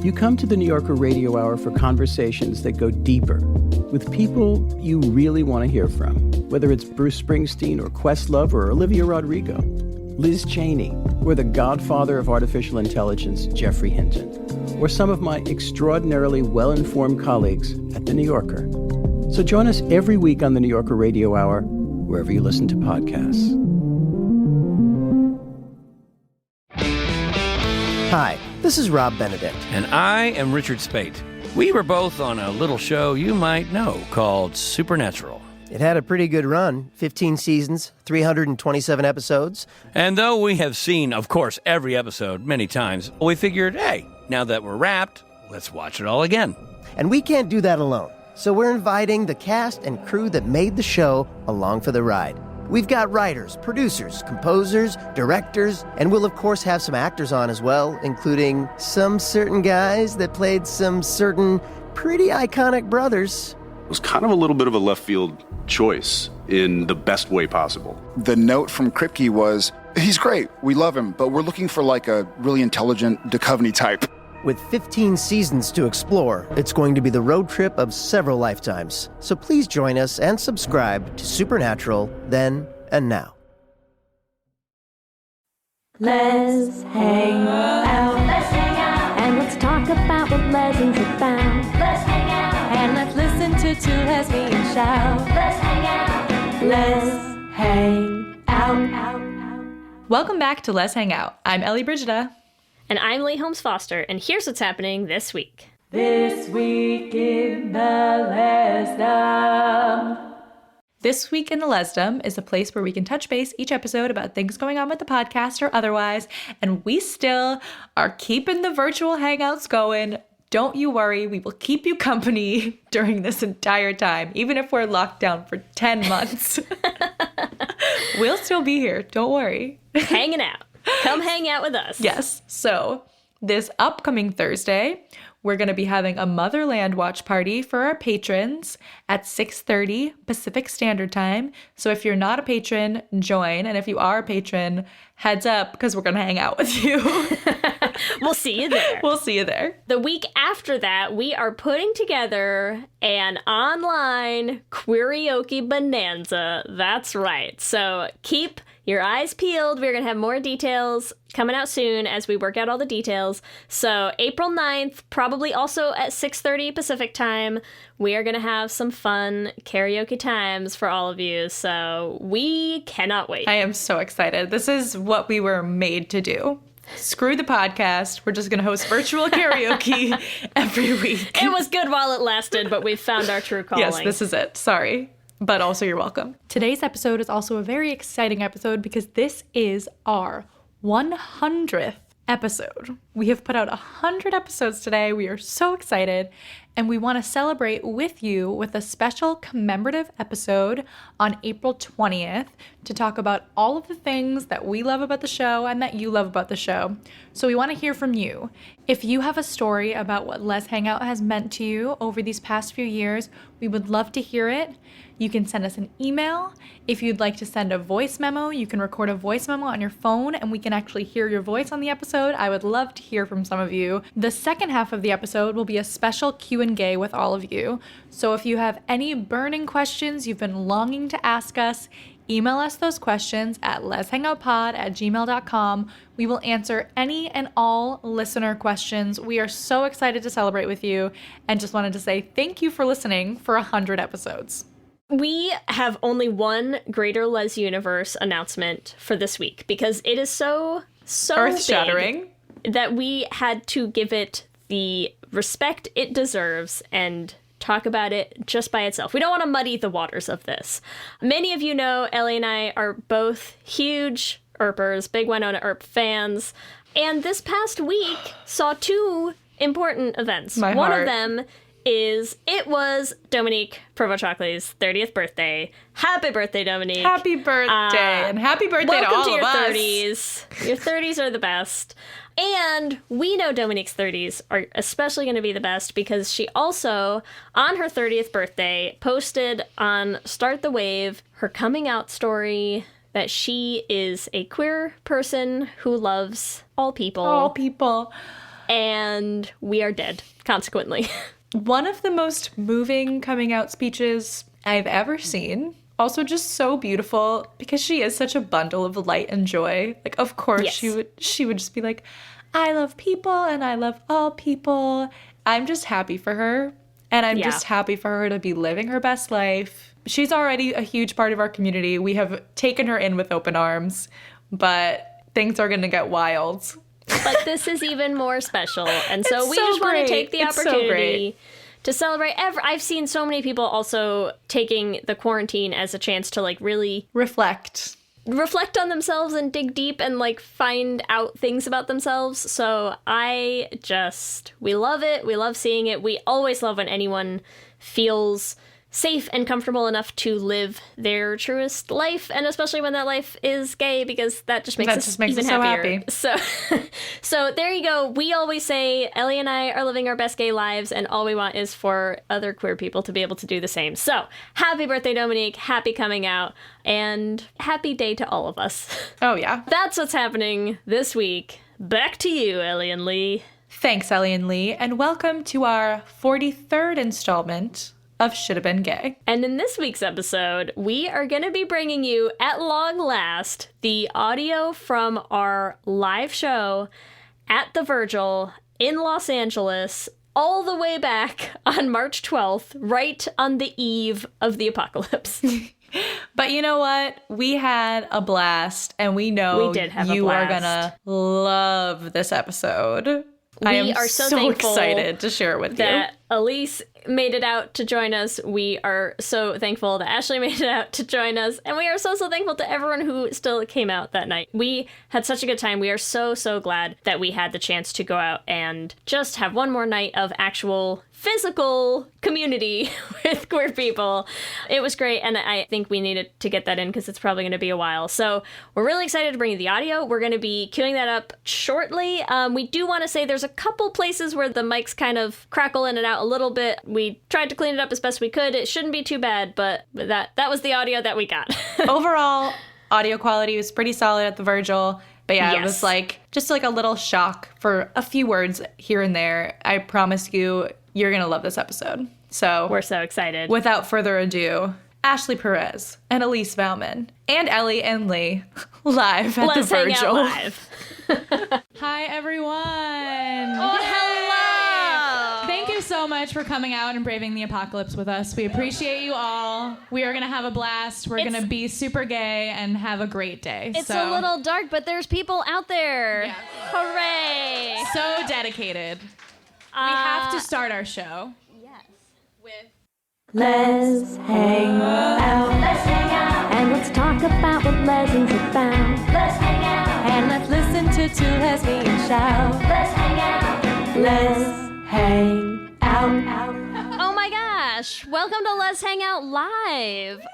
You come to the New Yorker Radio Hour for conversations that go deeper with people you really want to hear from, whether it's Bruce Springsteen or Questlove or Olivia Rodrigo, Liz Cheney, or the godfather of artificial intelligence, Geoffrey Hinton, or some of my extraordinarily well-informed colleagues at the New Yorker. So join us every week on the New Yorker Radio Hour, wherever you listen to podcasts. Hi, this is Rob Benedict. And I am Richard Spate. We were both on a little show you might know called Supernatural. It had a pretty good run, 15 seasons, 327 episodes. And though we have seen, of course, every episode many times, we figured, hey, now that we're wrapped, let's watch it all again. And we can't do that alone, so we're inviting the cast and crew that made the show along for the ride. We've got writers, producers, composers, directors, and we'll of course have some actors on as well, including some certain guys that played some certain pretty iconic brothers. It was kind of a little bit of a left field choice in the best way possible. The note from Kripke was, he's great, we love him, but we're looking for like a really intelligent Duchovny type. With 15 seasons to explore, it's going to be the road trip of several lifetimes. So please join us and subscribe to Supernatural then and now. Let's hang out. Let's hang out. And let's talk about what lessons are found. Let's hang out. And let's listen to two lesbians shout. Let's hang out. Let's hang out. Welcome back to Let's Hang Out. I'm Ellie Brigida. And I'm Lee Holmes Foster, and here's what's happening this week. This week in the Lesdom. This Week in the Lesdom is a place where we can touch base each episode about things going on with the podcast or otherwise, and we still are keeping the virtual hangouts going. Don't you worry, we will keep you company during this entire time, even if we're locked down for 10 months. We'll still be here, don't worry. Hanging out. Come hang out with us. Yes. So this upcoming Thursday, we're going to be having a Motherland watch party for our patrons at 6:30 Pacific Standard Time. So if you're not a patron, join. And if you are a patron, heads up because we're going to hang out with you. We'll see you there. We'll see you there. The week after that, we are putting together an online karaoke bonanza. That's right. So keep your eyes peeled. We're going to have more details coming out soon as we work out all the details. So April 9th, probably also at 6:30 Pacific time, we are going to have some fun karaoke times for all of you. So we cannot wait. I am so excited. This is what we were made to do. Screw the podcast. We're just going to host virtual karaoke every week. It was good while it lasted, but we've found our true calling. Yes, this is it. Sorry. But also, you're welcome. Today's episode is also a very exciting episode because this is our 100th episode. We have put out 100 episodes today. We are so excited. And we want to celebrate with you with a special commemorative episode on April 20th to talk about all of the things that we love about the show and that you love about the show. So we want to hear from you. If you have a story about what Let's Hang Out has meant to you over these past few years, we would love to hear it. You can send us an email. If you'd like to send a voice memo, you can record a voice memo on your phone and we can actually hear your voice on the episode. I would love to hear from some of you. The second half of the episode will be a special Q&A with all of you. So if you have any burning questions you've been longing to ask us, email us those questions at letshangoutpod@gmail.com. We will answer any and all listener questions. We are so excited to celebrate with you and just wanted to say thank you for listening for 100 episodes. We have only one Greater Les Universe announcement for this week because it is so earth-shattering big that we had to give it the respect it deserves and talk about it just by itself. We don't want to muddy the waters of this. Many of you know Ellie and I are both huge Earpers, big Winona Earp fans, and this past week saw two important events. One of them is it was Dominique Provost-Chockley's 30th birthday. Happy birthday, Dominique. Happy birthday. And happy birthday to all of us. Welcome to your 30s. Your 30s are the best. And we know Dominique's 30s are especially going to be the best because she also, on her 30th birthday, posted on Start the Wave her coming out story that she is a queer person who loves all people. All people. and we are dead, consequently. One of the most moving coming out speeches I've ever seen. Also just so beautiful because she is such a bundle of light and joy. Like, of course, Yes. she would just be like, I love people and I love all people. I'm just happy for her. And I'm just happy for her to be living her best life. She's already a huge part of our community. We have taken her in with open arms, but things are going to get wild. But this is even more special. And so we just want to take the It's so opportunity great. to celebrate. I've seen so many people also taking the quarantine as a chance to like really reflect on themselves and dig deep and like find out things about themselves. So we love it. We love seeing it. We always love when anyone feels safe and comfortable enough to live their truest life, and especially when that life is gay, because that just makes us even so happier. happy. So there you go. We always say Ellie and I are living our best gay lives, and all we want is for other queer people to be able to do the same. So happy birthday, Dominique. Happy coming out, and happy day to all of us. Oh, yeah. That's what's happening this week. Back to you, Ellie and Lee. Thanks, Ellie and Lee, and welcome to our 43rd installment of Should Have Been Gay. And in this week's episode, we are going to be bringing you, at long last, the audio from our live show at the Virgil in Los Angeles, all the way back on March 12th, right on the eve of the apocalypse. But you know what? We had a blast, and we know We did have a you are blast. gonna love this episode. I am We are so so thankful excited to share it with that Elise made it out to join us. We are so thankful that Ashley made it out to join us. And we are so thankful to everyone who still came out that night. We had such a good time. We are so glad that we had the chance to go out and just have one more night of actual physical community with queer people. It was great, and I think we needed to get that in because it's probably going to be a while. So we're really excited to bring you the audio. We're going to be queuing that up shortly. We do want to say there's a couple places where the mics kind of crackle in and out a little bit. We tried to clean it up as best we could. It shouldn't be too bad, but that was the audio that we got. Overall, audio quality was pretty solid at the Virgil. But yeah, It was just like a little shock for a few words here and there. I promise you're going to love this episode. So we're so excited. Without further ado, Ashley Perez and Elise Bauman and Ellie and Lee live at the Virgil. Live. Hi, everyone. Oh, hello. Thank you so much for coming out and braving the apocalypse with us. We appreciate you all. We are going to have a blast. We're going to be super gay and have a great day. It's a little dark, but there's people out there. Yes. Hooray. So dedicated. We have to start our show. Yes. With Let's hang out. Let's hang out. And let's talk about what lesbians have found. Let's hang out. And let's listen to two lesbians shout. Let's hang out. Let's hang out. Oh my gosh. Welcome to Let's Hang Out Live.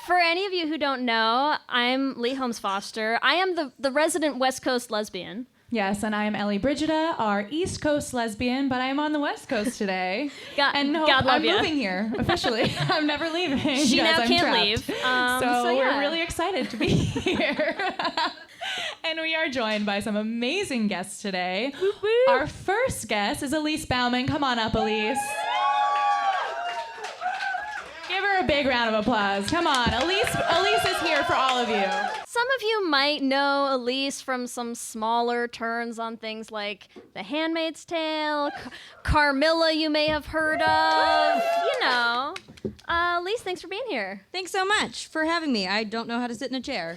For any of you who don't know, I'm Lee Holmes Foster. I am the resident West Coast lesbian. Yes, and I am Ellie Brigida, our East Coast lesbian, but I am on the West Coast today. God love I'm ya. moving here, officially. I'm never leaving. She guys, now I'm can't trapped. leave. So yeah. we're really excited to be here. And we are joined by some amazing guests today. Woo woo. Our first guest is Elise Bauman. Come on up, Elise. Give her a big round of applause. Come on. Elise is here for all of you. Some of you might know Elise from some smaller turns on things like The Handmaid's Tale, Carmilla you may have heard of, you know. Elise, thanks for being here. Thanks so much for having me. I don't know how to sit in a chair.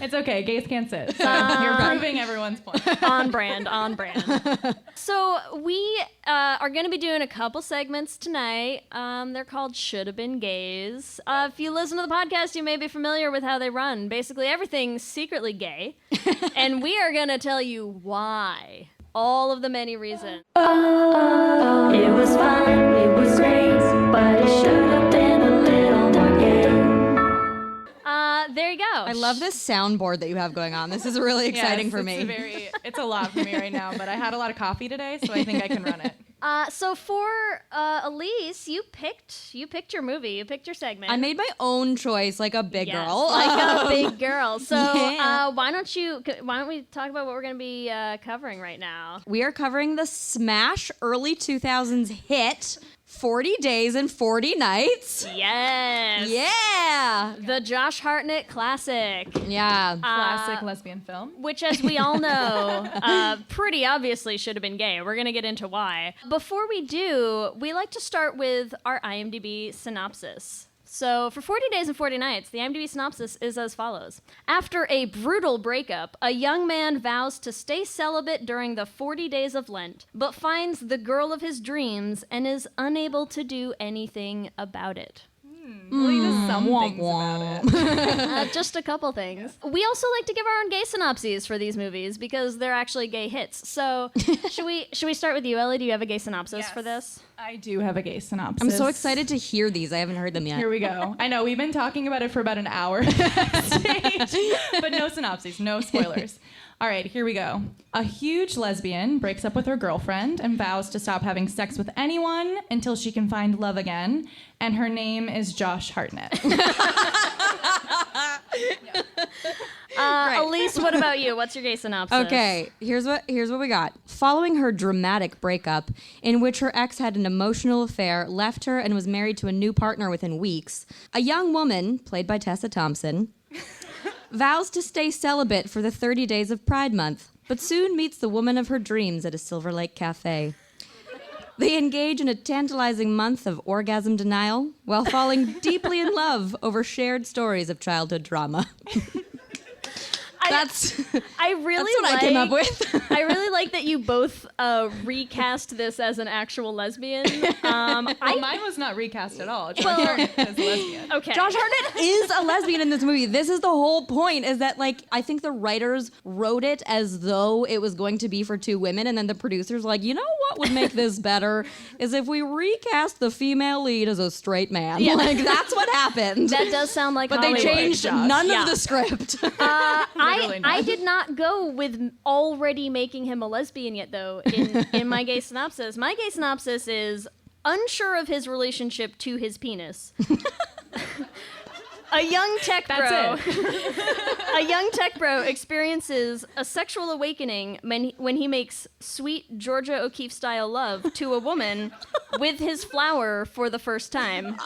It's okay. Gays can't sit. So you're proving everyone's point. On brand. So we are going to be doing a couple segments tonight. They're called Should Have Been Gays. If you listen to the podcast, you may be familiar with how they run. Basically, everything's secretly gay. And we are going to tell you why. All of the many reasons. Oh, it was fun, it was great, but it should have been a little more gay. There you go. I love this soundboard that you have going on. This is really exciting for me. It's a lot for me right now, but I had a lot of coffee today, so I think I can run it. So for Elise, you picked your movie. You picked your segment. I made my own choice, like a big girl. Like a big girl. So Yeah. why don't we talk about what we're going to be covering right now? We are covering the smash early 2000s hit, 40 Days and 40 Nights. Yes. Yeah. The Josh Hartnett classic. Yeah. Classic lesbian film. Which, as we all know, pretty obviously should have been gay. We're going to get into why. Before we do, we like to start with our IMDb synopsis. So, for 40 Days and 40 Nights, the IMDb synopsis is as follows. After a brutal breakup, a young man vows to stay celibate during the 40 days of Lent, but finds the girl of his dreams and is unable to do anything about it. Well, he does some things about it. Just a couple things. We also like to give our own gay synopses for these movies because they're actually gay hits. So, should we start with you, Ellie? Do you have a gay synopsis for this? I do have a gay synopsis. I'm so excited to hear these. I haven't heard them yet. Here we go. I know, we've been talking about it for about an hour backstage, but no synopses, no spoilers. All right, here we go. A huge lesbian breaks up with her girlfriend and vows to stop having sex with anyone until she can find love again, and her name is Josh Hartnett. Elise, what about you? What's your gay synopsis? Okay, here's what we got. Following her dramatic breakup, in which her ex had an emotional affair, left her, and was married to a new partner within weeks, a young woman, played by Tessa Thompson, vows to stay celibate for the 30 days of Pride Month, but soon meets the woman of her dreams at a Silver Lake cafe. They engage in a tantalizing month of orgasm denial while falling deeply in love over shared stories of childhood trauma. That's what I came up with. I really like that you both recast this as an actual lesbian. Mine was not recast at all. Josh Hartnett is a lesbian. Okay. Josh Hartnett is a lesbian in this movie. This is the whole point, is that, like, I think the writers wrote it as though it was going to be for two women, and then the producers were like, you know what would make this better is if we recast the female lead as a straight man. Yeah. Like, that's what happened. That does sound like But they Hollywood. changed none of the script. I did not go with already making him a lesbian yet, though, in my gay synopsis. My gay synopsis is unsure of his relationship to his penis. A young tech bro experiences a sexual awakening when he makes sweet Georgia O'Keeffe-style love to a woman with his flower for the first time.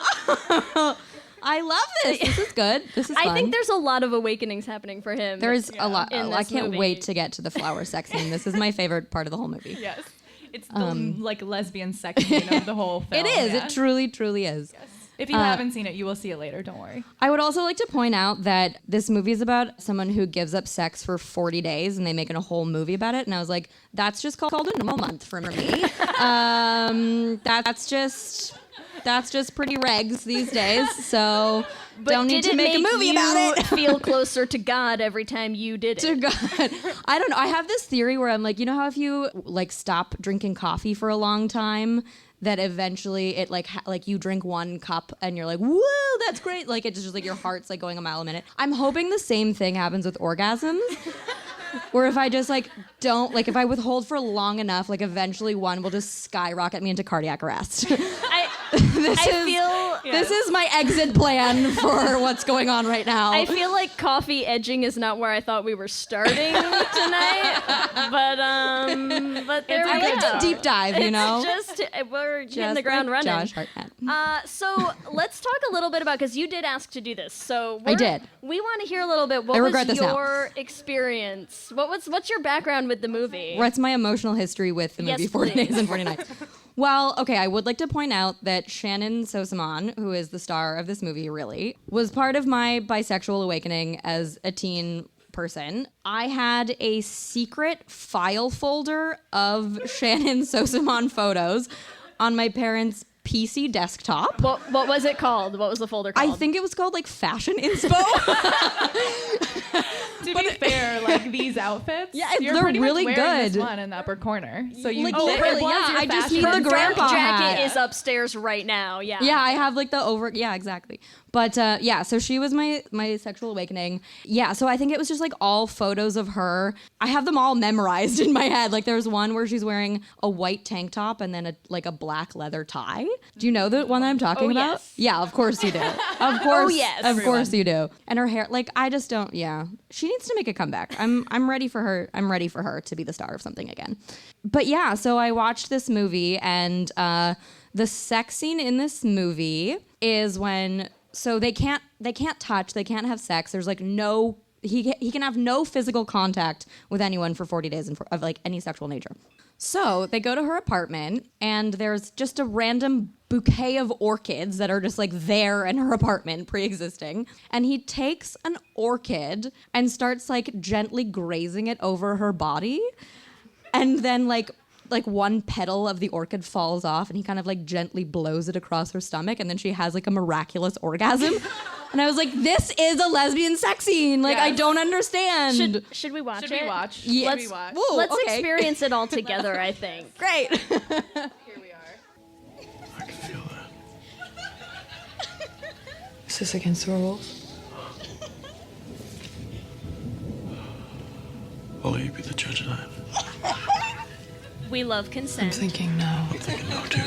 I love this. This is good. This is fun. I think there's a lot of awakenings happening for him. There's a lot. I can't movie. wait to get to the flower sex scene. This is my favorite part of the whole movie. Yes. It's the like lesbian section of the whole film. It is. Yeah. It truly, truly is. Yes. If you haven't seen it, you will see it later. Don't worry. I would also like to point out that this movie is about someone who gives up sex for 40 days, and they make a whole movie about it. And I was like, that's just called a normal month for me. That's just pretty regs these days. So don't need to make a movie about it. Feel closer to God every time you did it. To God. I don't know. I have this theory where I'm like, you know how if you like stop drinking coffee for a long time, that eventually it like you drink one cup and you're like, woo, that's great. Like it's just like your heart's like going a mile a minute. I'm hoping the same thing happens with orgasms. Where if I just like don't, like if I withhold for long enough, like eventually one will just skyrocket me into cardiac arrest. This is my exit plan for what's going on right now. I feel like coffee edging is not where I thought we were starting tonight, but there we go. I like to deep dive, you know. We're hitting the ground running. Josh Hartnett. So let's talk a little bit about, because you did ask to do this. So I did. We want to hear a little bit. What was your experience? What's your background with the movie? What's my emotional history with the movie 40 Days and 40 Nights? Well, okay, I would like to point out that Shannon Sosamon, who is the star of this movie, really, was part of my bisexual awakening as a teen person. I had a secret file folder of Shannon Sosamon photos on my parents' PC desktop. What was it called? What was the folder called? I think it was called like Fashion Inspo. To be fair, like these outfits, they're pretty really much wearing good. This one in the upper corner, so you Like, literally, I just need the grandpa jacket hat. is upstairs right now. Yeah. Yeah, I have like the over. Yeah, exactly. But yeah, so she was my sexual awakening. Yeah, so I think it was just like all photos of her. I have them all memorized in my head. Like there's one where she's wearing a white tank top and then a black leather tie. Do you know the one that I'm talking about? Yes. Yeah, of course you do. Of course. Yes. Of course you do. And her hair, like I just don't. Yeah, she needs to make a comeback. I'm ready for her. I'm ready for her to be the star of something again. But yeah, so I watched this movie and the sex scene in this movie is when. So they can't touch, they can't have sex. There's like no, he can have no physical contact with anyone for 40 days of like any sexual nature. So they go to her apartment and there's just a random bouquet of orchids that are just like there in her apartment pre-existing. And he takes an orchid and starts like gently grazing it over her body. And then like one petal of the orchid falls off and he kind of like gently blows it across her stomach and then she has like a miraculous orgasm. And I was like, this is a lesbian sex scene. Like, yes. I don't understand. Should we watch it? Should we watch? Yeah. Should we watch? Whoa, Let's okay. experience it all together, I think. Great. Here we are. I can feel that. Is this against the rules? I'll let you be the judge of that. We love consent. I'm thinking no. I'm thinking no, too.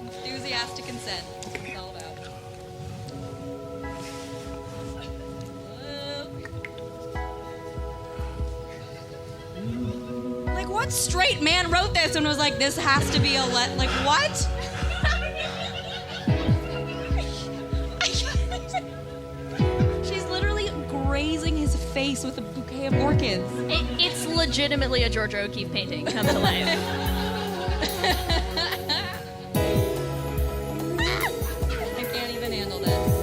Enthusiastic consent. That's what it's all about. Like, what straight man wrote this and was like, this has to be like, what? She's literally grazing his face with a bouquet of orchids. It's legitimately a Georgia O'Keeffe painting come to life. I can't even handle this.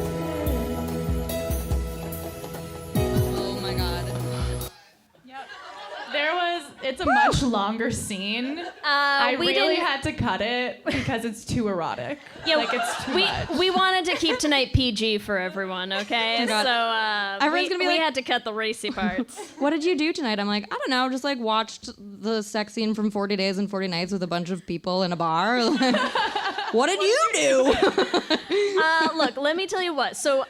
Oh my god. It's a much longer scene. I really had to cut it because it's too erotic. Yeah, like it's too much. We wanted to keep tonight PG for everyone, okay? Oh so everyone's gonna be we like, had to cut the racy parts. What did you do tonight? I'm like, I don't know, just like watched the sex scene from 40 Days and 40 Nights with a bunch of people in a bar. What did you do? Look, let me tell you what. So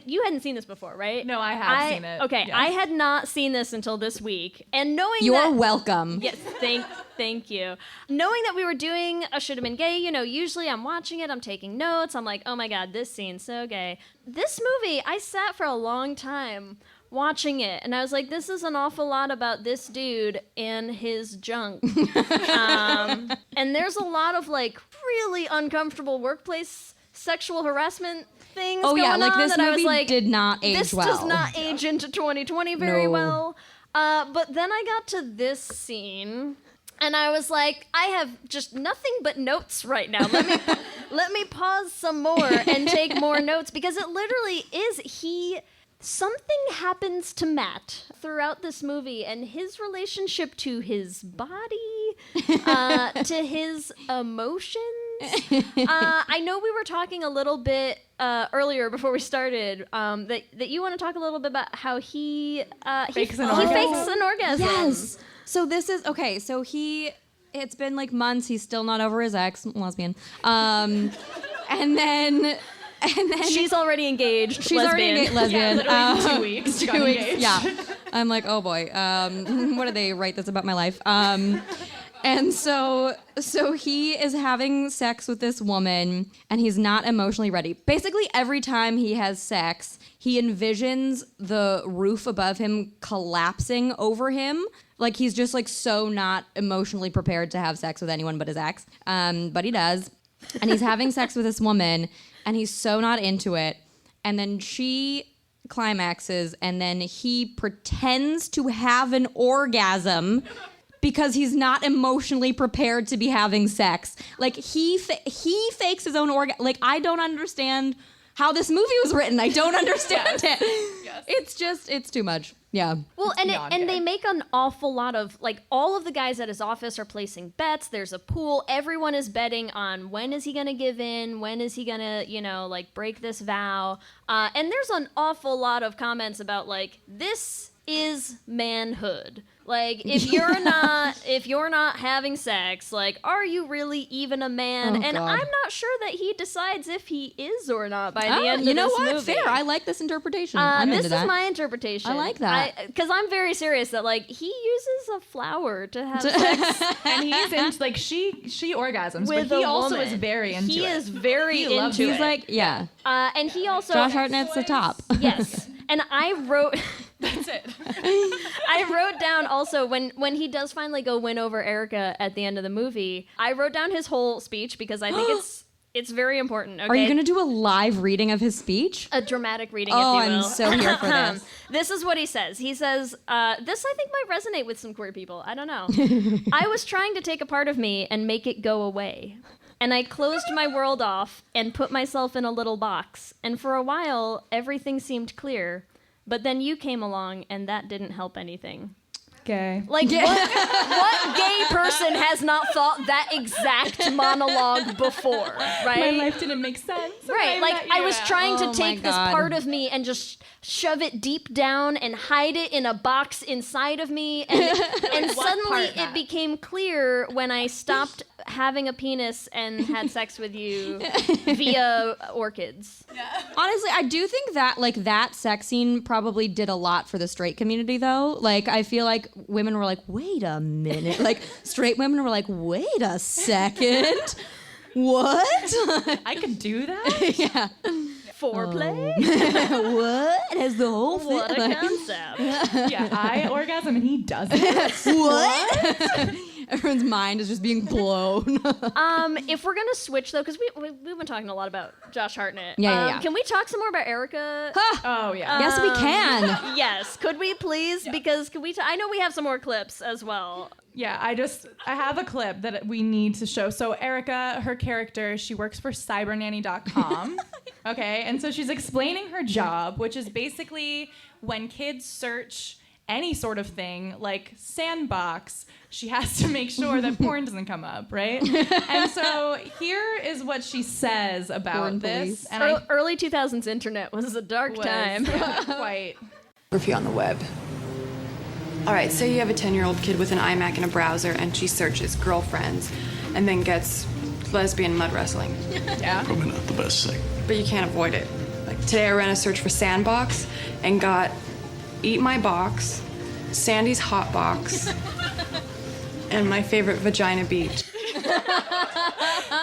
you hadn't seen this before, right? No, I have seen it. Okay, yes. I had not seen this until this week, and knowing You're welcome. Yes, thank you. Knowing that we were doing a Should Have Been Gay, usually I'm watching it, I'm taking notes, I'm like, oh my god, this scene's so gay. This movie, I sat for a long time watching it, and I was like, this is an awful lot about this dude and his junk. And there's a lot of like really uncomfortable workplace sexual harassment things going on this that movie I was like, did not age this well. does not age into 2020 very well. But then I got to this scene, and I was like, I have just nothing but notes right now. Let me pause some more and take more notes, because it literally is something happens to Matt throughout this movie, and his relationship to his body, to his emotions. I know we were talking a little bit earlier before we started that you want to talk a little bit about how he fakes an orgasm. Yes. So this is okay. So it's been like months. He's still not over his ex, lesbian. And then she's already engaged. She's already engaged, lesbian. Yeah, literally 2 weeks. 2 weeks. Yeah. I'm like, oh boy. What did they write this about my life? And so he is having sex with this woman, and he's not emotionally ready. Basically, every time he has sex, he envisions the roof above him collapsing over him. Like, he's just like so not emotionally prepared to have sex with anyone but his ex. But he does. And he's having sex with this woman, and he's so not into it. And then she climaxes, and then he pretends to have an orgasm because he's not emotionally prepared to be having sex. Like, he fakes his own orgasm. Like, I don't understand how this movie was written. I don't understand it. Yes. It's too much. Yeah. Well, and they make an awful lot of, like, all of the guys at his office are placing bets. There's a pool. Everyone is betting on when is he going to give in? When is he going to, break this vow? And there's an awful lot of comments about, like, this is manhood. Like, if you're not having sex, like, are you really even a man? And God. I'm not sure that he decides if he is or not by the end of this movie. You know what? Fair. I like this interpretation. I'm this into that. is my interpretation. I like that. Because I'm very serious that, like, he uses a flower to have sex. And he's into, like, she orgasms, With but he a also woman. is very into it. He is very He loves into it. it. He's like, yeah. And he also... Josh Hartnett's the top. Yes. And I wrote... That's it. I wrote down also when he does finally go win over Erica at the end of the movie, I wrote down his whole speech because I think it's very important. Okay? Are you going to do a live reading of his speech? A dramatic reading, Oh, if you will. I'm so here for this. This is what he says. He says, this I think might resonate with some queer people. I don't know. I was trying to take a part of me and make it go away. And I closed my world off and put myself in a little box. And for a while, everything seemed clear. But then you came along, and that didn't help anything. Gay. Like, what gay person has not thought that exact monologue before, right? My life didn't make sense. Right, like, I was trying to Oh take my this God. part of me and just shove it deep down and hide it in a box inside of me. And suddenly it became clear when I stopped having a penis and had sex with you via orchids. Honestly, I do think that, like, that sex scene probably did a lot for the straight community, though. Like, I feel like women were like, wait a minute. Like, straight women were like, wait a second. What? I could do that? Yeah. Foreplay? What? Has the whole thing? What a concept. Yeah, I orgasm and he doesn't. What? Everyone's mind is just being blown. If we're gonna switch though, because we've been talking a lot about Josh Hartnett. Yeah. Can we talk some more about Erica? Oh yeah. Yes, we can. Yes, could we please? Because could we? I know we have some more clips as well. Yeah, I have a clip that we need to show. So Erica, her character, she works for cybernanny.com. Okay, and so she's explaining her job, which is basically when kids search any sort of thing like sandbox, she has to make sure that porn doesn't come up, right? And so here is what she says about Porn this. police. And Early 2000s internet was a dark time. Quite. Pornography on the web. All right, say you have a 10-year-old kid with an iMac and a browser, and she searches girlfriends, and then gets lesbian mud wrestling. Yeah. Probably not the best thing. But you can't avoid it. Like today I ran a search for Sandbox and got Eat My Box, Sandy's Hot Box, and my favorite Vagina Beach.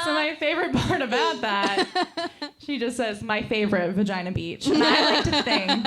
So my favorite part about that, she just says, my favorite Vagina Beach. And I like to think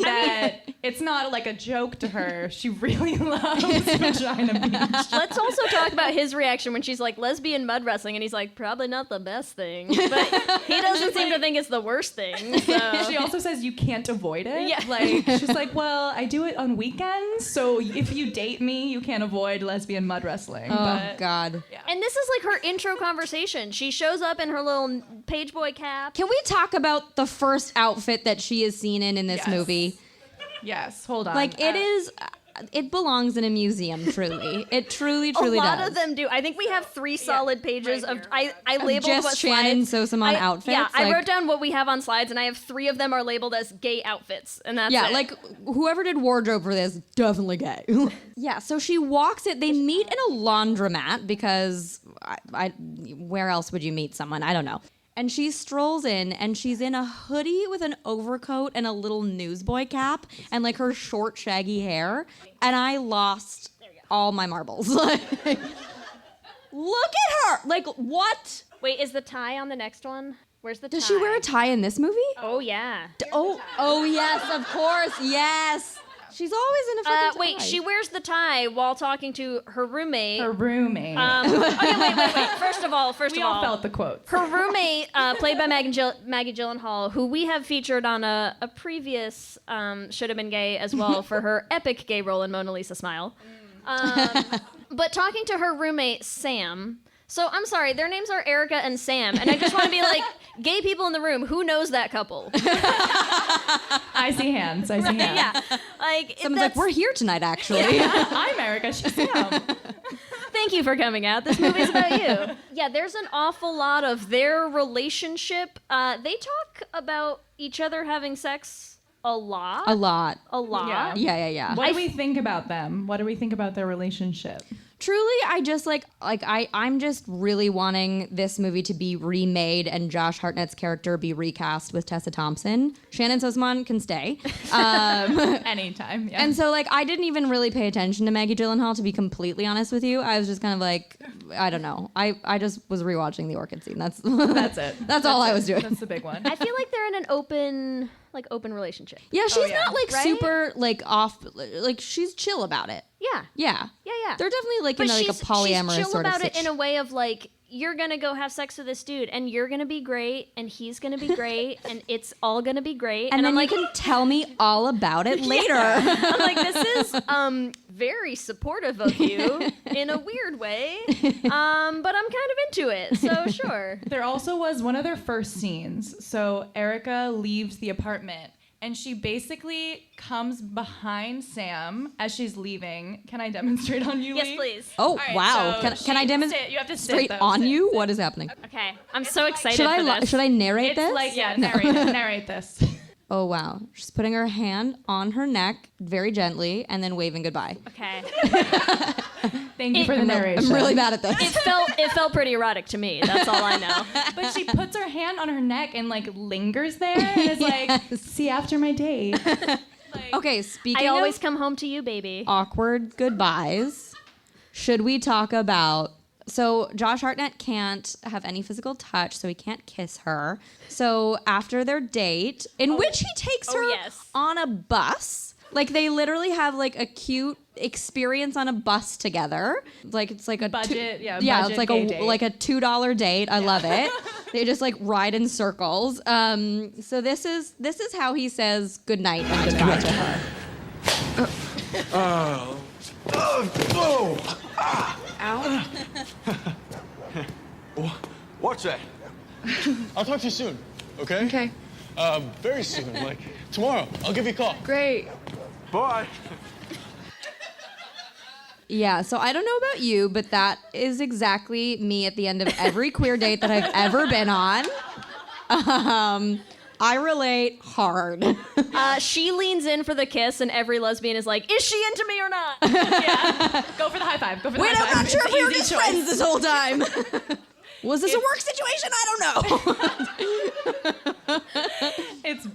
that it's not like a joke to her. She really loves Vagina Beach. Let's also talk about his reaction when she's like, lesbian mud wrestling, and he's like, probably not the best thing. But he doesn't seem to think it's the worst thing. So. She also says you can't avoid it. Yeah. Like, she's like, well, I do it on weekends, so if you date me, you can't avoid lesbian mud wrestling. Oh, God. Yeah. And this is like her intro conversation. She shows up in her little page boy cap. Can we talk about the first outfit that she is seen in this Yes. movie? Yes, hold on. Like, it belongs in a museum, truly. It truly does. A lot of them do. I think we have 3 solid pages of I labeled just what Shannon slides. Sosamon outfits. Yeah, I like- wrote down what we have on slides, and I have 3 of them are labeled as gay outfits, and that's Yeah, it. like whoever did wardrobe for this, definitely gay. Yeah, so she walks it. They meet in a laundromat because where else would you meet someone? I don't know. And she strolls in, and she's in a hoodie with an overcoat and a little newsboy cap, and like her short, shaggy hair. And I lost all my marbles. Like, look at her! Like, what? Wait, is the tie on the next one? Where's the tie? Does she wear a tie in this movie? Oh yeah. Oh yes, of course, yes. She's always in a fucking tie. Wait, she wears the tie while talking to her roommate. Her roommate. Okay, wait. First of all, we all felt the quotes. her roommate, played by Maggie Gyllenhaal, who we have featured on a previous Should Have Been Gay as well for her epic gay role in Mona Lisa Smile. But talking to her roommate, Sam. So I'm sorry, their names are Erica and Sam, and I just want to be like, gay people in the room, who knows that couple? I see hands. Yeah, like Someone's like, we're here tonight, actually. I'm Erica. She's Sam. Thank you for coming out. This movie's about you. Yeah, there's an awful lot of their relationship. They talk about each other having sex A lot. A lot. Yeah. Yeah. What do we think about them? What do we think about their relationship? Truly, I just I'm just really wanting this movie to be remade and Josh Hartnett's character be recast with Tessa Thompson. Shannon Sussman can stay. Anytime, yeah. And so, I didn't even really pay attention to Maggie Gyllenhaal, to be completely honest with you. I was just kind of I don't know. I just was rewatching the orchid scene. That's it. That's all I was doing. That's the big one. I feel like they're in an open relationship. Yeah, she's not right? super off. She's chill about it. Yeah. Yeah. They're definitely But in a polyamorous she's chill sort of about it situation. in a way of you're gonna go have sex with this dude, and you're gonna be great, and he's gonna be great, and it's all gonna be great. And then I'm you can tell me all about it later. I'm like, this is very supportive of you in a weird way, but I'm kind of into it, so sure. There also was one of their first scenes. So Erica leaves the apartment, and she basically comes behind Sam as she's leaving. Can I demonstrate on you, Yes, Lee? please. Oh, All right, wow. so Can I demonstrate? sit. You have to sit, straight though. on Sit, you? sit. What is happening? Okay, I'm so excited Should for this. I narrate It's this? narrate this. Oh, wow. She's putting her hand on her neck very gently and then waving goodbye. Okay. Thank you for the narration. I'm really bad at this. It felt pretty erotic to me. That's all I know. But she puts her hand on her neck and lingers there and is see you after my date. Okay, speaking I always of come home to you, baby. awkward goodbyes, should we talk about... So Josh Hartnett can't have any physical touch, so he can't kiss her. So after their date, in which he takes her on a bus, they literally have a cute experience on a bus together. It's like a budget, it's like gay a date. like a $2 date. I love it. They just ride in circles. So this is how he says goodnight and goodbye to her. Ow. Watch that. I'll talk to you soon, okay? Okay. Very soon, tomorrow. I'll give you a call. Great. Bye. Yeah, so I don't know about you, but that is exactly me at the end of every queer date that I've ever been on. I relate hard. She leans in for the kiss, and every lesbian is like, is she into me or not? Yeah. Go for the high five. Go for the high five. I'm not sure if we were Easy just choice. friends this whole time. Was this a work situation? I don't know.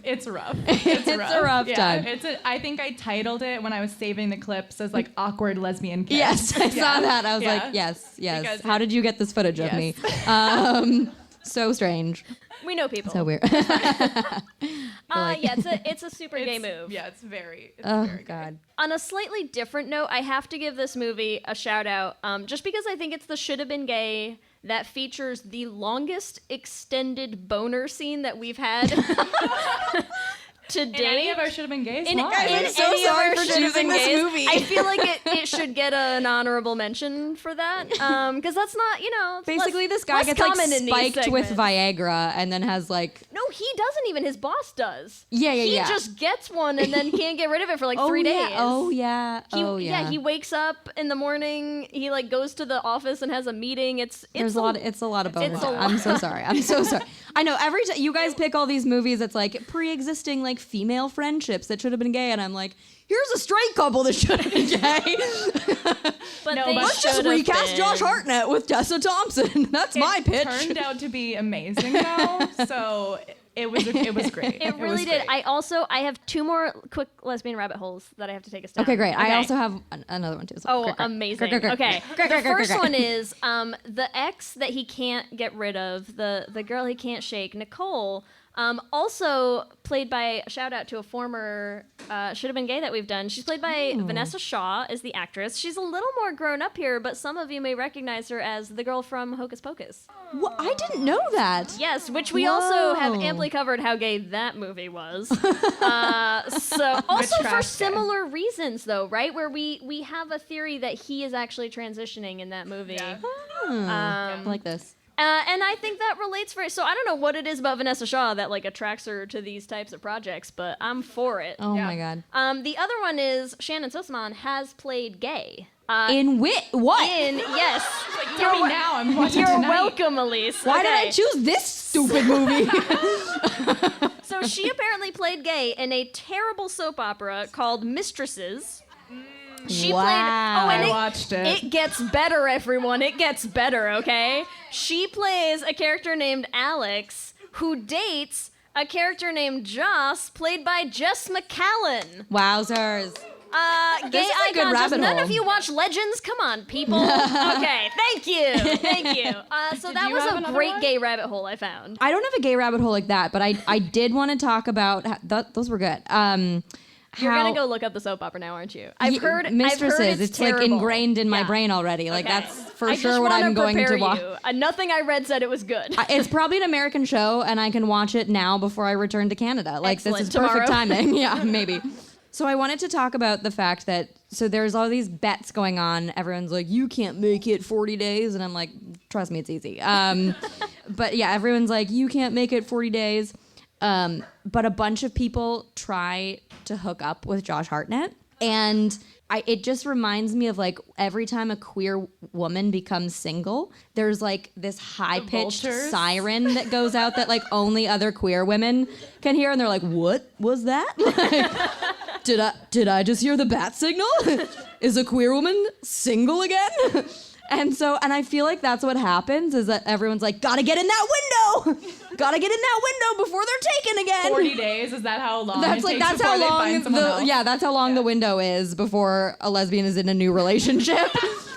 It's rough. It's a rough time. I think I titled it when I was saving the clips as awkward lesbian kiss. Yes, I saw that. I was like, yes. Because How did you get this footage of me? So strange. We know people. So weird. It's a super gay move. Yeah, it's very God. gay. On a slightly different note, I have to give this movie a shout out, just because I think it's the should have been gay that features the longest extended boner scene that we've had to date. In any of our should have been gays. In Why? any so of sorry our for should have been choosing this gays, movie. I feel like it should get an honorable mention for that, because that's not, it's Basically, less, this guy less gets common in these spiked with segments. Viagra and then has No, he doesn't even. His boss does. He yeah. just gets one and then can't get rid of it for 3 days. Oh yeah. Yeah, he wakes up in the morning. He goes to the office and has a meeting. It's a lot of bonus. It's a lot. I'm so sorry. I know every time you guys pick all these movies, it's pre-existing female friendships that should have been gay, and I'm like, here's a straight couple that should have been gay. But let's just recast Josh Hartnett with Tessa Thompson. That's my pitch. It turned out to be amazing though, so it was great. It really did. I have 2 more quick lesbian rabbit holes that I have to take us down. Okay, great. I also have another one too. So Oh, great. amazing. Great. Okay. Great. The first one is the ex that he can't get rid of, the girl he can't shake, Nicole, also played by, shout out to a former should have been gay that we've done. She's played by Vanessa Shaw as the actress. She's a little more grown up here, but some of you may recognize her as the girl from Hocus Pocus. Well, I didn't know that. Yes, which we also have amply covered how gay that movie was. So also for similar reasons though, right? Where we have a theory that he is actually transitioning in that movie. Like this. And I think that relates so I don't know what it is about Vanessa Shaw that attracts her to these types of projects, but I'm for it. Oh my God. The other one is Shannon Sussman has played gay. In what? Yes. Tell me now. I'm watching You're tonight. welcome, Elise. Why did I choose this stupid movie? So she apparently played gay in a terrible soap opera called Mistresses. She played. Oh, and I watched it. It gets better, everyone. It gets better, okay? She plays a character named Alex who dates a character named Joss, played by Jess McCallan. Wowzers. Gay This is a icon. good Just rabbit none hole. of you watch Legends? Come on, people. Okay, thank you. Thank you. So that you was have a another great one? gay rabbit hole I found. I don't have a gay rabbit hole like that, but I did want to talk about those were good. You're how- gonna go look up the soap opera now, aren't you? I've heard Mistresses. it's like terrible. ingrained in my Yeah. brain already. Like Okay. that's for I sure just what wanna I'm going to prepare watch. you. Nothing I read said it was good. It's probably an American show, and I can watch it now before I return to Canada. Like Excellent. this is perfect Tomorrow. timing. Yeah, maybe. So I wanted to talk about the fact that there's all these bets going on. Everyone's like, you can't make it 40 days, and I'm like, trust me, it's easy. But yeah, everyone's like, you can't make it 40 days. But a bunch of people try to hook up with Josh Hartnett, and it just reminds me of like every time a queer woman becomes single, there's like this high-pitched vultures? siren that goes out that like only other queer women can hear, and they're like, "What was that? Like, did I just hear the bat signal? Is a queer woman single again?" And I feel like that's what happens is that everyone's like, gotta get in that window! Gotta get in that window before they're taken again! 40 days, is that how long That's it takes that's before how they long find someone else? that's how long the window is before a lesbian is in a new relationship.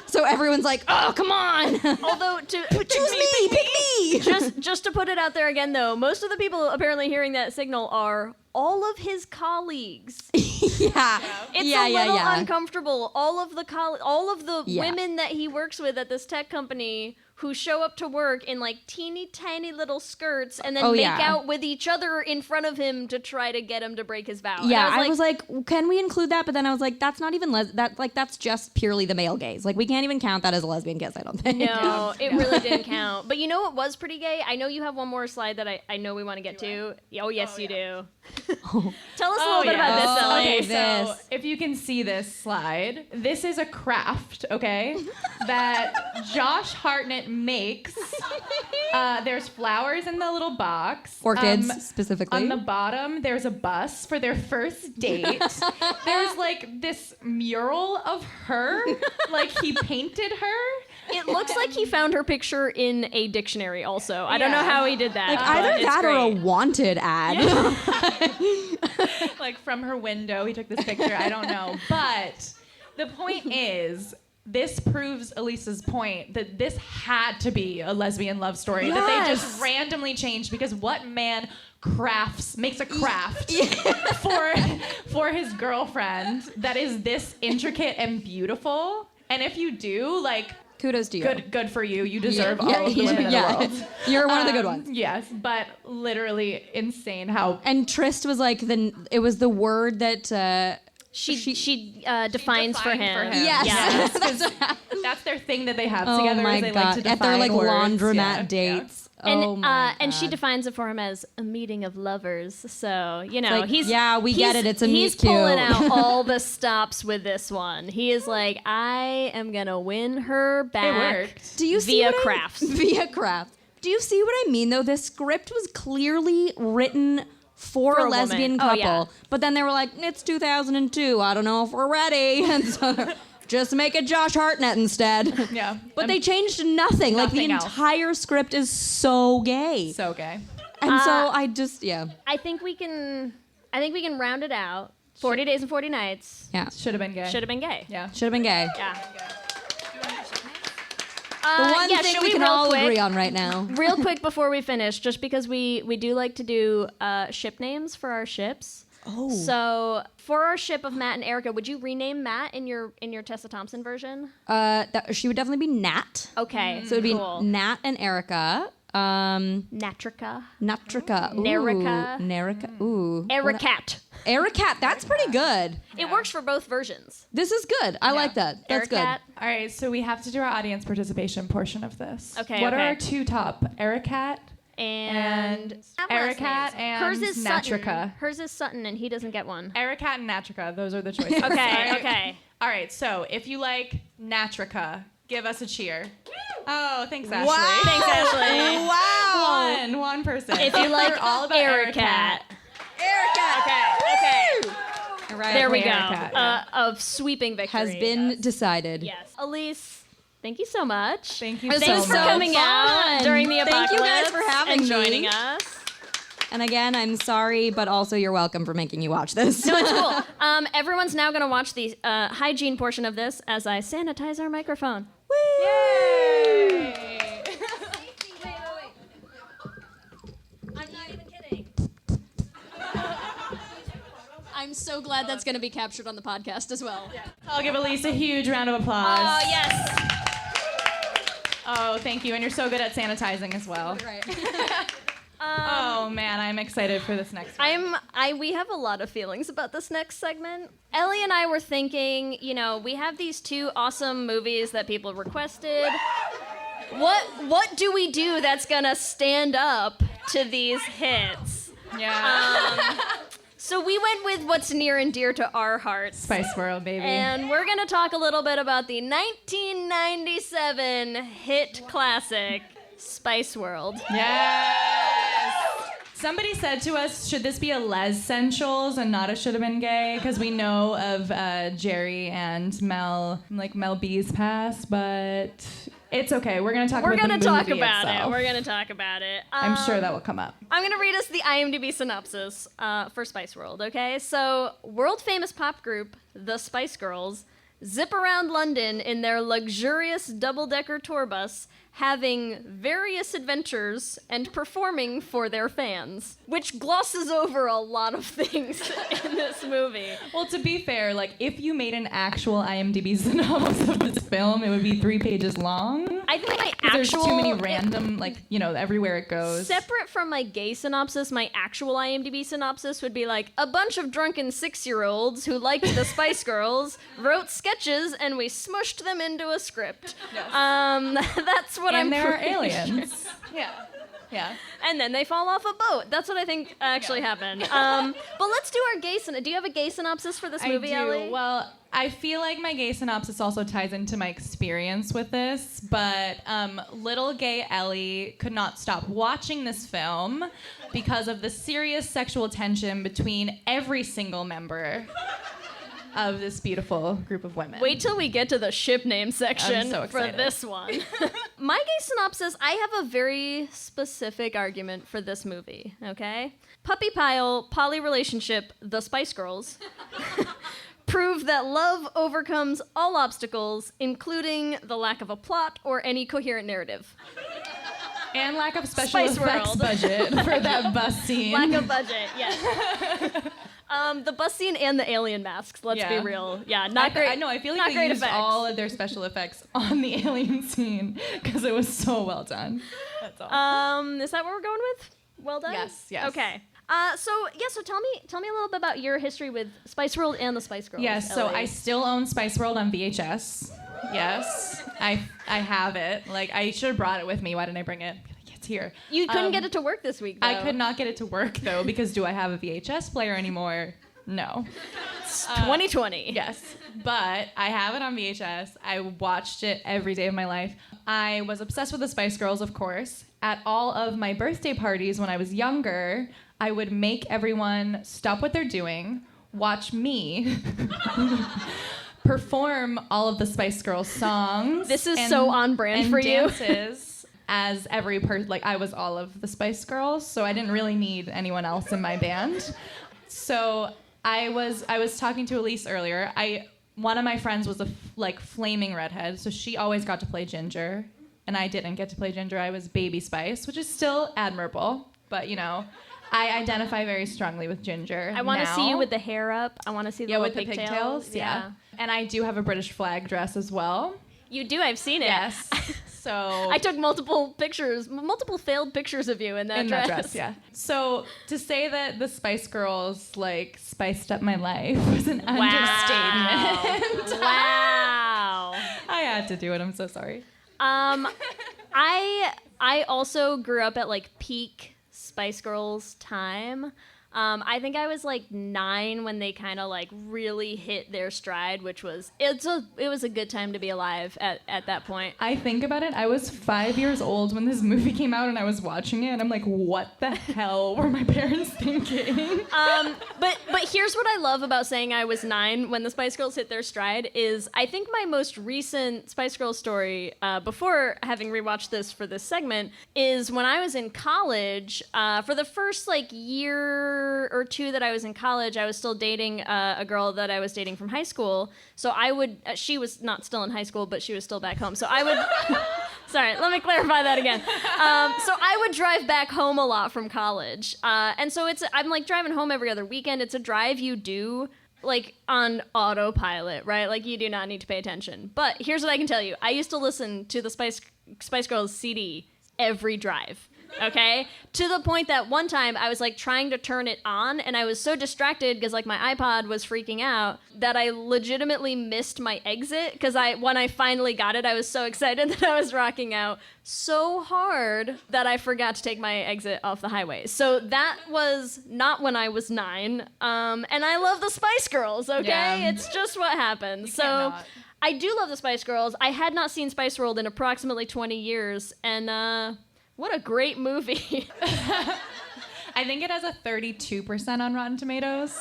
So everyone's like, oh, come on! Although Choose me, pick me! just to put it out there again, though, most of the people apparently hearing that signal are all of his colleagues. Yeah. It's yeah, a little yeah. uncomfortable. All of the Yeah. women that he works with at this tech company who show up to work in like teeny tiny little skirts and then make out with each other in front of him to try to get him to break his vow. Yeah, And I was like, can we include that? But then I was like, that's not even that's just purely the male gaze. Like we can't even count that as a lesbian kiss, I don't think. no, it really didn't count. But you know what was pretty gay? I know you have one more slide that I know we want to get to. Oh, yes, you do. Tell us a little bit about this, Ellie. Okay, this. so if you can see this slide, this is a craft, okay, that Josh Hartnett makes. There's flowers in the little box. Orchids, specifically. On the bottom, there's a bus for their first date. There's like this mural of her, like he painted her. It looks like he found her picture in a dictionary also. I don't know how he did that. Like but either it's that or a great. wanted ad. Like from her window, he took this picture. I don't know. But the point is, this proves Elise's point that this had to be a lesbian love story that they just randomly changed because what man makes a craft for his girlfriend that is this intricate and beautiful? And if you do, like, kudos to you. Good for you. You deserve all of the women in the world. You're one of the good ones. Yes, but literally insane how. And Trist was like it was the word that She defines for him. Yes. That's their thing that they have Oh together. my is they God. like to define At their like words. laundromat dates. And, oh my and she God. defines it for him as a meeting of lovers. So, you know, like, yeah, we get it. It's a he's meet cute. pulling out all the stops with this one. He is like, I am going to win her back Do you see via what crafts. Via craft. Do you see what I mean, though? This script was clearly written for a lesbian woman. Oh, couple. yeah. But then they were like, it's 2002. I don't know if we're ready. And so just make it Josh Hartnett instead. Yeah. But they changed nothing. Like, the Nothing else. entire script is so gay. So gay. And so I just, I think we can round it out. 40 Days and 40 Nights. Yeah. Should have been gay. Should have been gay. Yeah. Should have been gay. Yeah. The one yeah, thing should we can real all quick- agree on right now. Real quick before we finish, just because we do like to do ship names for our ships. Oh. So for our ship of Matt and Erica, would you rename Matt in your Tessa Thompson version? She would definitely be Nat. Okay. So it would be cool. Nat and Erica. Natrica. Natrica. Ooh. Nerica. Nerica. Ooh. Ericat. Ericat. That's pretty good. It works for both versions. This is good. I like that. That's Ericat. All right, so we have to do our audience participation portion of this. Okay, What okay. are our two top? Ericat And Ericat last names. and Hers is Sutton. Natrica. Hers is Sutton, and he doesn't get one. Ericat and Natrica. Those are the choices. Okay, All right. okay. All right, so if you like Natrica, give us a cheer. Oh, thanks, Ashley. Wow. Thanks, Ashley. Wow. One person. If you like We're all about Ericat, Mariah There we go. Carey haircut. Of sweeping victory. Has been decided. Yes. Elise, thank you so much. Thank you Thanks so for much. coming out during the apocalypse. Thank you guys for having and joining me. us. And again, I'm sorry, but also you're welcome for making you watch this. No, it's cool. Everyone's now going to watch the hygiene portion of this as I sanitize our microphone. Yay! I'm not even kidding. I'm so glad that's going to be captured on the podcast as well. Yeah. I'll give Elise a huge round of applause. Oh, yes. Oh, thank you. And you're so good at sanitizing as well. Right. Oh man, I'm excited for this next one. We have a lot of feelings about this next segment. Ellie and I were thinking, we have these two awesome movies that people requested. What do we do that's gonna stand up to these hits? Yeah. So we went with what's near and dear to our hearts. Spice World, baby. And we're gonna talk a little bit about the 1997 hit classic, Spice World. Yes. Somebody said to us, should this be a Les Essentials and not a Should Have Been Gay? Because we know of Jerry and Mel B's past, but it's okay. We're going to talk about the movie itself. We're going to talk about it. I'm sure that will come up. I'm going to read us the IMDb synopsis for Spice World, okay? So, world-famous pop group, the Spice Girls, zip around London in their luxurious double-decker tour bus, having various adventures and performing for their fans, which glosses over a lot of things in this movie. Well, to be fair, if you made an actual IMDb synopsis of this film, it would be 3 pages long. I think my There's actual... too many random, everywhere it goes. Separate from my gay synopsis, my actual IMDb synopsis would be a bunch of drunken 6-year-olds who liked the Spice Girls, wrote sketches, and we smushed them into a script. Yes. That's what I'm And there are pretty aliens. sure. Yeah. And then they fall off a boat. That's what I think actually happened. But let's do our gay synopsis. Do you have a gay synopsis for this movie, I do. Ellie? Well, I feel like my gay synopsis also ties into my experience with this, but little gay Ellie could not stop watching this film because of the serious sexual tension between every single member of this beautiful group of women. Wait till we get to the ship name section I'm so for excited. this one. My gay synopsis, I have a very specific argument for this movie, okay? Puppy Pile, poly relationship, the Spice Girls, prove that love overcomes all obstacles, including the lack of a plot or any coherent narrative. And lack of special Spice effects World. budget for that bus scene. Lack of budget, yes. The bus scene and the alien masks, let's be real. Yeah, not great. I know, I feel like not they great used effects. all of their special effects on the alien scene because it was so well done. That's all. Is that what we're going with? Well done? Yes. Okay. So tell me a little bit about your history with Spice World and the Spice Girls. Yes, so Ellie. I still own Spice World on VHS. Yes, I have it. I should have brought it with me. Why didn't I bring it? It's here. You couldn't get it to work this week, though. I could not get it to work, though, because do I have a VHS player anymore? No. It's 2020. Yes, but I have it on VHS. I watched it every day of my life. I was obsessed with the Spice Girls, of course. At all of my birthday parties when I was younger, I would make everyone stop what they're doing, watch me perform all of the Spice Girls songs. This is so on brand for you. Dances. As every person, I was all of the Spice Girls, so I didn't really need anyone else in my band. So I was talking to Elise earlier. One of my friends was a flaming redhead, so she always got to play Ginger, and I didn't get to play Ginger. I was Baby Spice, which is still admirable, but I identify very strongly with Ginger. I want to see you with the hair up. I want to see the with little the pigtails. Yeah, and I do have a British flag dress as well. You do. I've seen it. Yes. So I took multiple failed pictures of you in that dress. Yeah. So to say that the Spice Girls spiced up my life was an understatement. Wow. I had to do it. I'm so sorry. I also grew up at peak Spice Girls time. I think I was like 9 when they kind of like really hit their stride, which was it was a good time to be alive at that point. I think about it. I was 5 years old when this movie came out, and I was watching it, and I'm like, what the hell were my parents thinking? But here's what I love about saying I was 9 when the Spice Girls hit their stride is I think my most recent Spice Girls story, before having rewatched this for this segment, is when I was in college. For the first like year or 2 that I was in college, I was still dating a girl that I was dating from high school. So I would, she was not still in high school, but she was still back home. So I would, sorry, let me clarify that again. So I would drive back home a lot from college. And so I'm like driving home every other weekend. It's a drive you do like on autopilot, right? Like you do not need to pay attention. But here's what I can tell you. I used to listen to the Spice Girls CD every drive. Okay? To the point that one time I was like trying to turn it on and I was so distracted because like my iPod was freaking out that I legitimately missed my exit because when I finally got it, I was so excited that I was rocking out so hard that I forgot to take my exit off the highway. So that was not when I was 9. And I love the Spice Girls, okay? Yeah. It's just what happens. So I do love the Spice Girls. I had not seen Spice World in approximately 20 years and what a great movie. I think it has a 32% on Rotten Tomatoes.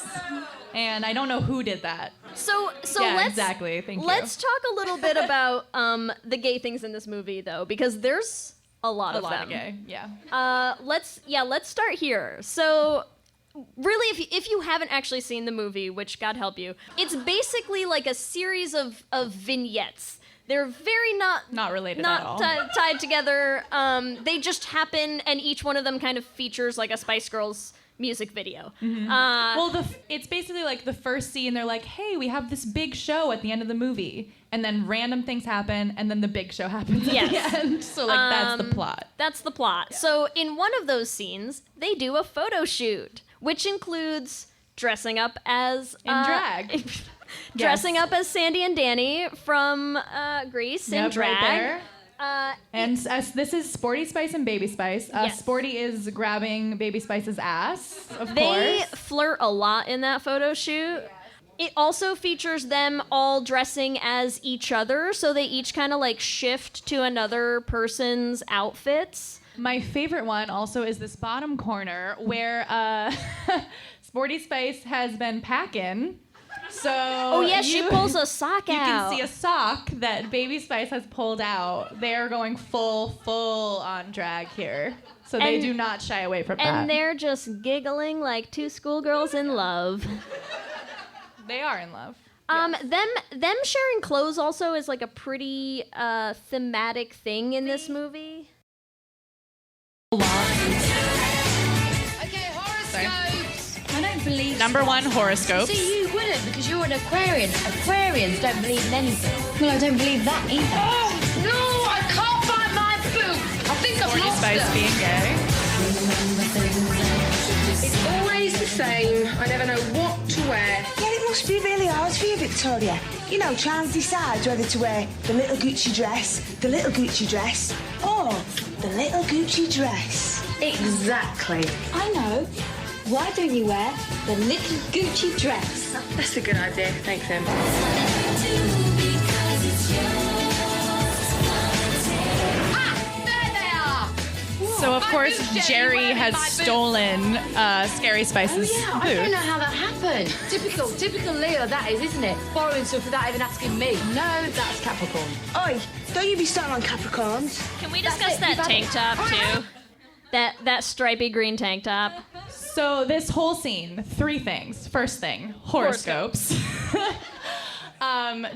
And I don't know who did that. So yeah, exactly. Thank you. Let's talk a little bit about the gay things in this movie, though, because there's a lot of them. Of gay, yeah. Let's start here. So really, if you haven't actually seen the movie, which God help you, it's basically like a series of vignettes. They're very not related at all. Not tied together. They just happen, and each one of them kind of features like a Spice Girls music video. Mm-hmm. It's basically like the first scene. They're like, "Hey, we have this big show at the end of the movie," and then random things happen, and then the big show happens at the end. So like that's the plot. That's the plot. Yeah. So in one of those scenes, they do a photo shoot, which includes dressing up as in drag. Dressing up as Sandy and Danny from Grease in drag. Right there. And this is Sporty Spice and Baby Spice. Yes. Sporty is grabbing Baby Spice's ass, of course. They flirt a lot in that photo shoot. It also features them all dressing as each other, so they each kind of like shift to another person's outfits. My favorite one also is this bottom corner where Sporty Spice has been packing. So she pulls a sock out. You can see a sock that Baby Spice has pulled out. They are going full on drag here. So they do not shy away from that. And they're just giggling like two schoolgirls in love. They are in love. Yes. Them sharing clothes also is like a pretty thematic thing in this movie. Okay, horoscopes. I don't believe Number 1, horoscopes. See, you wouldn't because you're an Aquarian. Aquarians don't believe in anything. Well, I don't believe that either. Oh, no, I can't find my boot. I think I've lost Spice being gay. It's always the same. I never know what to wear. Yeah, it must be really hard for you, Victoria. You know, trying to decide whether to wear the little Gucci dress, or the little Gucci dress. Exactly. I know. Why don't you wear the little Gucci dress? That's a good idea. Thanks, Em. So, of course, Jerry has stolen Scary Spice's boot. I don't know how that happened. Typical Leo, that is, isn't it? Borrowing stuff without even asking me. No, that's Capricorn. Oi, don't you be starting on Capricorns. Can we discuss that tank top, too? That stripy green tank top. So this whole scene, 3 things. First thing, horoscopes.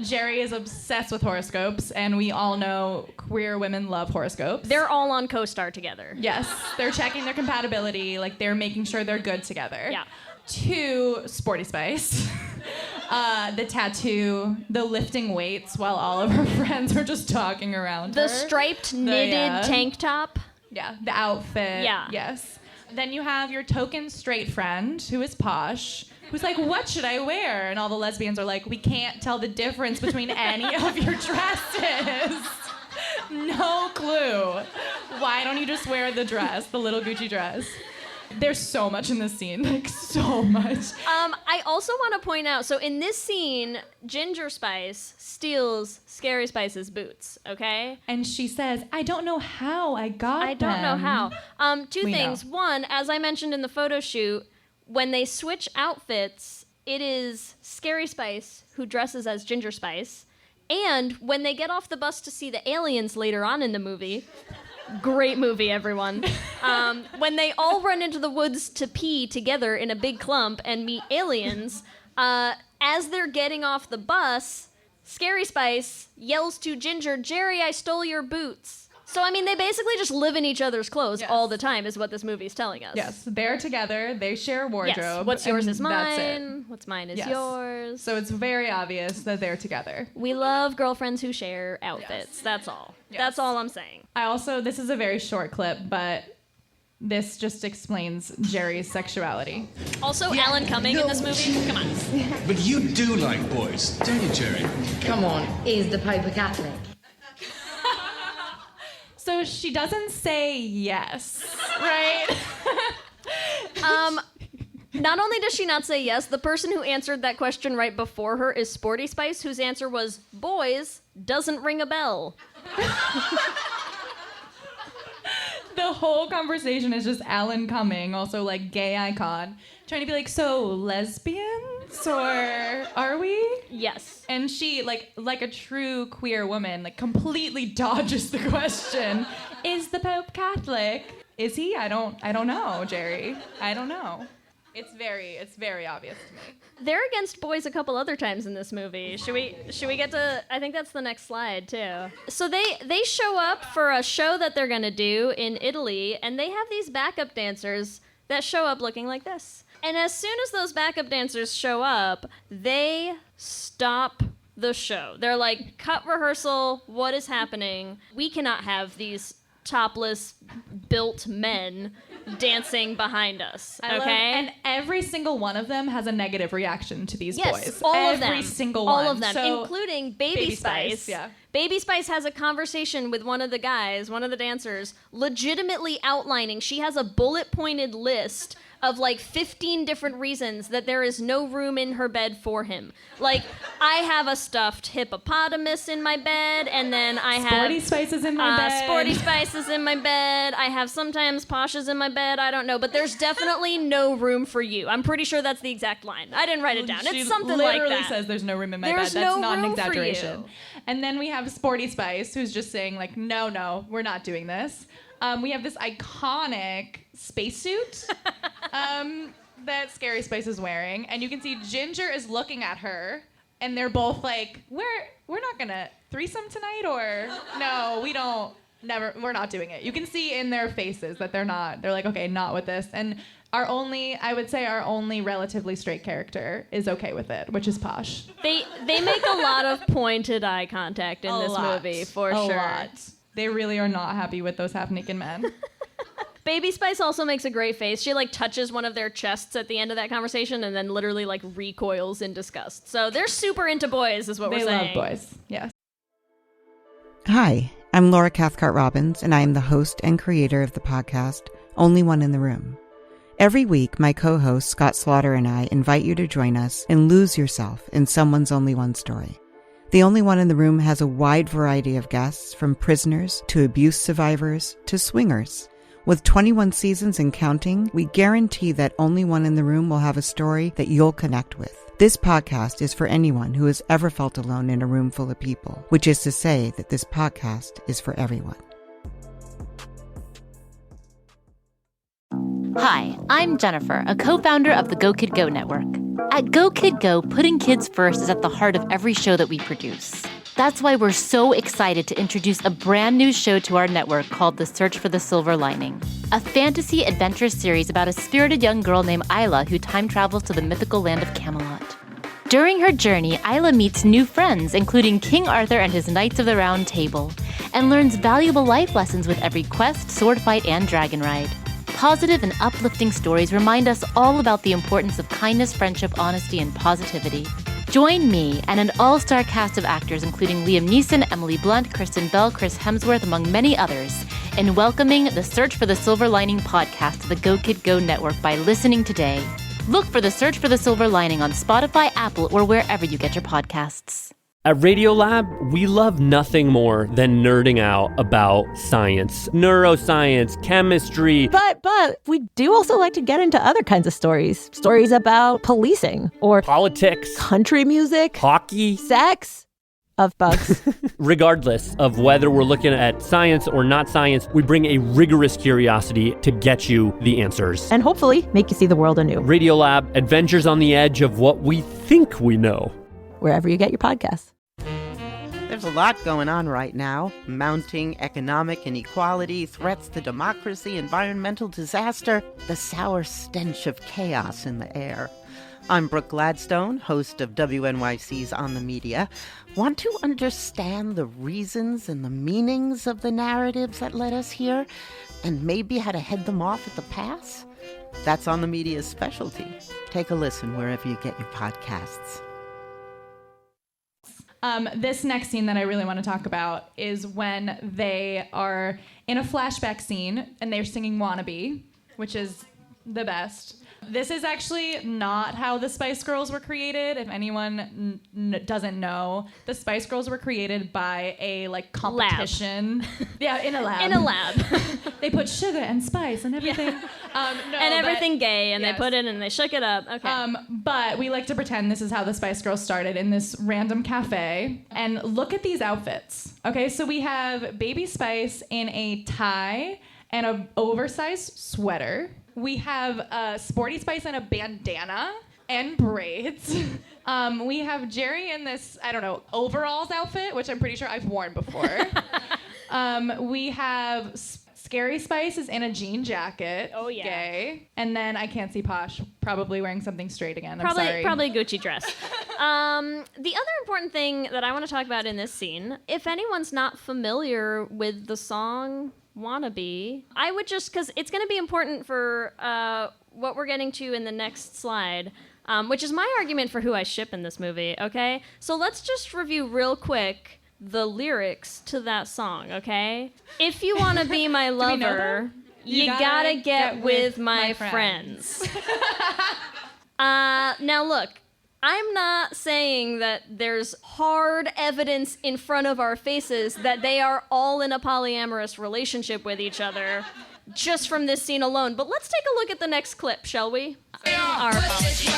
Jerry is obsessed with horoscopes, and we all know queer women love horoscopes. They're all on CoStar together. Yes, they're checking their compatibility, like they're making sure they're good together. Yeah. 2, Sporty Spice. The tattoo, the lifting weights while all of her friends are just talking around her. The striped knitted tank top. Yeah, the outfit. Yeah. Yes. Then you have your token straight friend, who is posh, who's like, what should I wear? And all the lesbians are like, we can't tell the difference between any of your dresses. No clue. Why don't you just wear the dress, the little Gucci dress? There's so much in this scene, like so much. I also want to point out, so in this scene, Ginger Spice steals Scary Spice's boots, okay? And she says, I don't know how I got them. I don't know how. Two We things. know. One, as I mentioned in the photo shoot, when they switch outfits, it is Scary Spice who dresses as Ginger Spice. And when they get off the bus to see the aliens later on in the movie, great movie, everyone. When they all run into the woods to pee together in a big clump and meet aliens, as they're getting off the bus, Scary Spice yells to Ginger, Jerry, I stole your boots. So, I mean, they basically just live in each other's clothes all the time is what this movie's telling us. Yes, they're together. They share a wardrobe. Yes. What's yours and is that's it. mine. What's mine is Yes. yours. So it's very obvious that they're together. We love girlfriends who share outfits. That's all. That's all I'm saying. This is a very short clip, but this just explains Jerry's sexuality. Also, Alan Cumming in this movie. Come on. But you do like boys, don't you, Jerry? Come on, is the Pope a Catholic? So she doesn't say yes, right? Not only does she not say yes, the person who answered that question right before her is Sporty Spice, whose answer was, boys, doesn't ring a bell. The whole conversation is just Alan Cumming, also like gay icon, trying to be like, so lesbians or are we? Yes. And she, like a true queer woman, like completely dodges the question. Is the Pope Catholic? Is he? I don't know, Jerry. I don't know. It's very obvious to me. They're against boys a couple other times in this movie. Should we get to? I think that's the next slide too. So they show up for a show that they're gonna do in Italy, and they have these backup dancers that show up looking like this. And as soon as those backup dancers show up, they stop the show. They're like, cut rehearsal. What is happening? We cannot have these topless, built men dancing behind us, okay? And every single one of them has a negative reaction to these boys. All of them. Every single one. All of them, So, including Baby Spice. Yeah. Baby Spice has a conversation with one of the guys, one of the dancers, legitimately outlining. She has a bullet-pointed list of like 15 different reasons that there is no room in her bed for him. Like, I have a stuffed hippopotamus in my bed, and then I have... Sporty Spice is in my bed. Sporty Spice is in my bed. I have sometimes Pasha's in my bed. I don't know, but there's definitely no room for you. I'm pretty sure that's the exact line. I didn't write it down. It's something like that. She literally says there's no room in my There's bed. That's no not an room for exaggeration. you. And then we have Sporty Spice, who's just saying like, no, we're not doing this. We have this iconic spacesuit that Scary Spice is wearing, and you can see Ginger is looking at her, and they're both like, we're not gonna threesome tonight, or no, we don't. We're not doing it. You can see in their faces that they're like, okay, not with this. And I would say our only relatively straight character is okay with it, which is Posh. They make a lot of pointed eye contact in this movie, for sure. A lot. They really are not happy with those half-naked men. Baby Spice also makes a great face. She like touches one of their chests at the end of that conversation and then literally like recoils in disgust. So they're super into boys is what we're saying. They love boys, yes. Hi, I'm Laura Cathcart-Robbins, and I am the host and creator of the podcast, Only One in the Room. Every week, my co-host Scott Slaughter and I invite you to join us and lose yourself in someone's only one story. The Only One in the Room has a wide variety of guests, from prisoners to abuse survivors to swingers. With 21 seasons and counting, we guarantee that Only One in the Room will have a story that you'll connect with. This podcast is for anyone who has ever felt alone in a room full of people, which is to say that this podcast is for everyone. Hi, I'm Jennifer, a co-founder of the Go Kid Go Network. At Go Kid Go, putting kids first is at the heart of every show that we produce. That's why we're so excited to introduce a brand new show to our network called The Search for the Silver Lining, a fantasy adventure series about a spirited young girl named Isla who time travels to the mythical land of Camelot. During her journey, Isla meets new friends, including King Arthur and his Knights of the Round Table, and learns valuable life lessons with every quest, sword fight, and dragon ride. Positive and uplifting stories remind us all about the importance of kindness, friendship, honesty, and positivity. Join me and an all-star cast of actors including Liam Neeson, Emily Blunt, Kristen Bell, Chris Hemsworth, among many others, and welcoming the Search for the Silver Lining podcast to the Go Kid Go network by listening today. Look for the Search for the Silver Lining on Spotify, Apple, or wherever you get your podcasts. At Radiolab, we love nothing more than nerding out about science, neuroscience, chemistry. But we do also like to get into other kinds of stories. Stories about policing or politics, country music, hockey, sex, of bugs. Regardless of whether we're looking at science or not science, we bring a rigorous curiosity to get you the answers. And hopefully make you see the world anew. Radiolab, adventures on the edge of what we think we know. Wherever you get your podcasts. There's a lot going on right now. Mounting economic inequality, threats to democracy, environmental disaster, the sour stench of chaos in the air. I'm Brooke Gladstone, host of WNYC's On the Media. Want to understand the reasons and the meanings of the narratives that led us here, and maybe how to head them off at the pass? That's On the Media's specialty. Take a listen wherever you get your podcasts. This next scene that I really want to talk about is when they are in a flashback scene and they're singing Wannabe, which is the best. This is actually not how the Spice Girls were created. If anyone doesn't know, the Spice Girls were created by a competition. Yeah, in a lab. In a lab. They put sugar and spice and everything. And everything gay, and yes. They put it and they shook it up. Okay. But we like to pretend this is how the Spice Girls started in this random cafe. And look at these outfits. Okay, so we have Baby Spice in a tie and an oversized sweater. We have Sporty Spice in a bandana and braids. We have Jerry in this, overalls outfit, which I'm pretty sure I've worn before. We have Scary Spice is in a jean jacket. Oh, yeah. Gay. And then I can't see Posh, probably wearing something straight again. Probably, I'm sorry. Probably a Gucci dress. The other important thing that I want to talk about in this scene, if anyone's not familiar with the song Wannabe, I would just, because it's going to be important for what we're getting to in the next slide, which is my argument for who I ship in this movie, okay? So let's just review real quick the lyrics to that song, okay? If you want to be my lover, you gotta get with my friends. Now look, I'm not saying that there's hard evidence in front of our faces that they are all in a polyamorous relationship with each other just from this scene alone, but let's take a look at the next clip, shall we? Our apologies.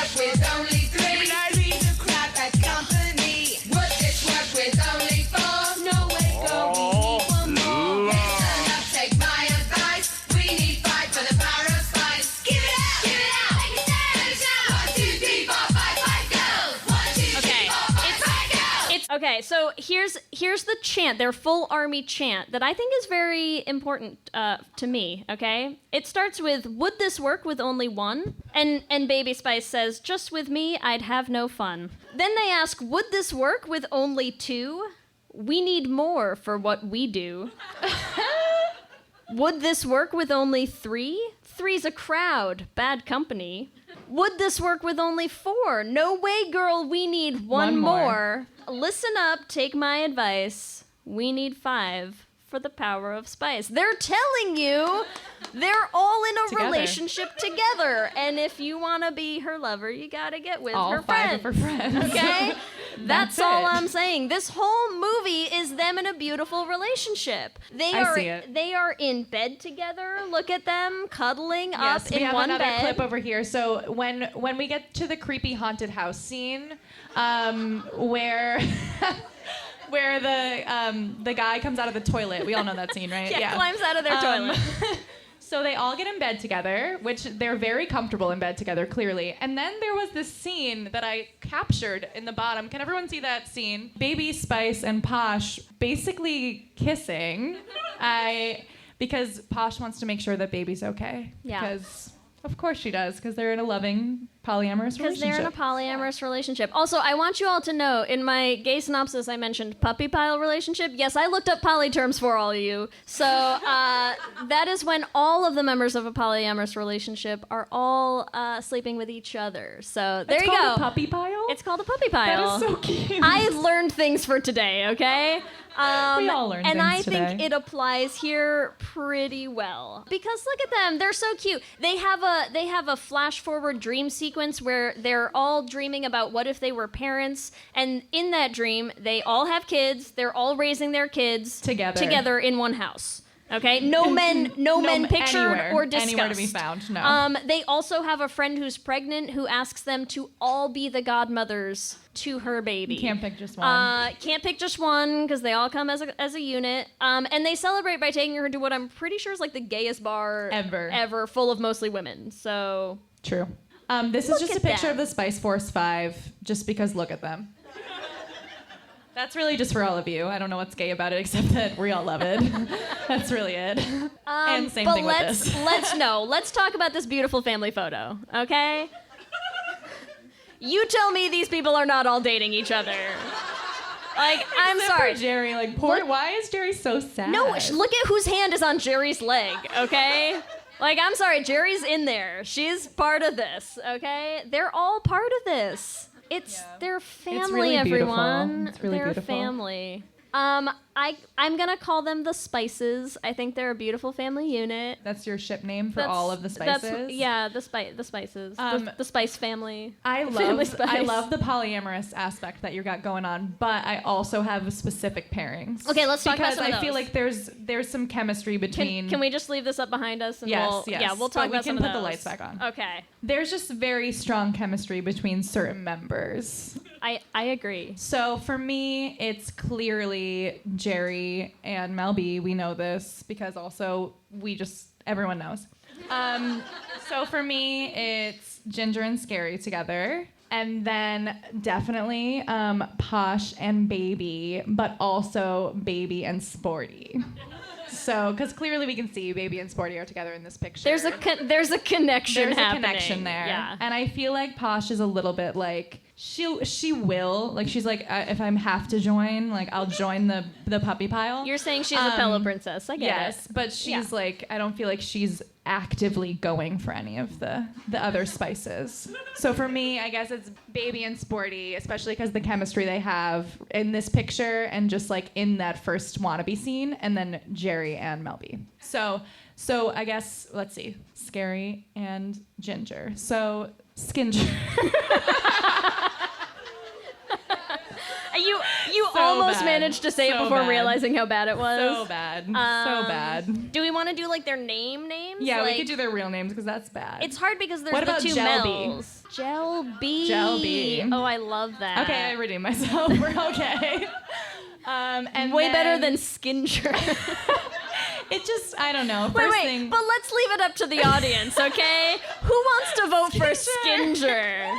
Okay, so here's the chant, their full army chant, that I think is very important to me, okay? It starts with, would this work with only one? And Baby Spice says, just with me, I'd have no fun. Then they ask, would this work with only two? We need more for what we do. Would this work with only three? Three's a crowd, bad company. Would this work with only four? No way, girl, we need one more. Listen up, take my advice. We need 5 for the power of spice. They're telling you they're all in a relationship together. And if you want to be her lover, you got to get with all her 5 of her friends. Okay? That's all it. I'm saying. This whole movie is them in a beautiful relationship. They are in bed together. Look at them cuddling up in one bed. We have another clip over here. So when we get to the creepy haunted house scene, where the guy comes out of the toilet. We all know that scene, right? Yeah, climbs out of their toilet. So they all get in bed together, which they're very comfortable in bed together, clearly. And then there was this scene that I captured in the bottom. Can everyone see that scene? Baby Spice and Posh basically kissing. Because Posh wants to make sure that Baby's okay. Yeah. Because of course she does, because they're in a loving polyamorous relationship. Because they're in a polyamorous relationship. Also, I want you all to know, in my gay synopsis, I mentioned puppy pile relationship. Yes, I looked up poly terms for all of you. So that is when all of the members of a polyamorous relationship are all sleeping with each other. So there It's you go. called a puppy pile? It's called a puppy pile. That is so cute. I learned things for today, okay? We all learned and things I today. think it applies here pretty well because look at them, they're so cute. They have a flash forward dream sequence where they're all dreaming about what if they were parents, and in that dream they all have kids. They're all raising their kids together in one house. Okay, no men pictured anywhere, or discussed. Anywhere to be found. No. They also have a friend who's pregnant who asks them to all be the godmothers to her baby. You can't pick just one. Can't pick just one because they all come as a unit. And they celebrate by taking her to what I'm pretty sure is like the gayest bar ever, full of mostly women. So true. This is just a picture of the Spice Force 5, just because look at them. That's really just for all of you. I don't know what's gay about it except that we all love it. That's really it. And same thing with this. Let's talk about this beautiful family photo, okay? You tell me these people are not all dating each other. Like, I'm Except sorry. for Jerry, like, why is Jerry so sad? No, look at whose hand is on Jerry's leg, okay? Like, I'm sorry, Jerry's in there. She's part of this, okay? They're all part of this. It's their family, It's really beautiful. everyone. It's really their beautiful. family. I'm gonna call them the Spices. I think they're a beautiful family unit. That's your ship name for all of the Spices? The Spices. The Spice family. I Family Spice. love the polyamorous aspect that you got going on, but I also have specific pairings. Okay, let's talk about some of Because I feel those. like there's some chemistry between. Can we just leave this up behind us? And Yes. we'll talk about some of We can put the those. lights back on. Okay. There's just very strong chemistry between certain members. I agree. So for me, it's clearly Jerry and Mel B. We know this because also everyone knows. So for me, it's Ginger and Scary together. And then definitely Posh and Baby, but also Baby and Sporty. So, because clearly we can see Baby and Sporty are together in this picture. There's a connection There's happening. a connection there. Yeah. And I feel like Posh is a little bit like, she will, like, she's like, if I have to join, like, I'll join the puppy pile. You're saying she's a pillow princess. I get it. Yes, but she's like, I don't feel like she's actively going for any of the other Spices. So for me, I guess it's Baby and Sporty, especially because the chemistry they have in this picture and just like in that first wannabe scene, and then Jerry and Mel B. So I guess, let's see, Scary and Ginger. So Skinger. You So almost bad. managed to say it So before bad. realizing how bad it was. So bad. So bad. Do we want to do like their names? Yeah, like, we could do their real names because that's bad. It's hard because there's What the about two Gel B? Mels. Gel B. Gel B. Oh, I love that. Okay, I redeemed myself. We're okay. And way better then- than Skinger. It just, I don't know. Wait, First wait, thing, but let's leave it up to the audience, okay? Who wants to vote for Skinger?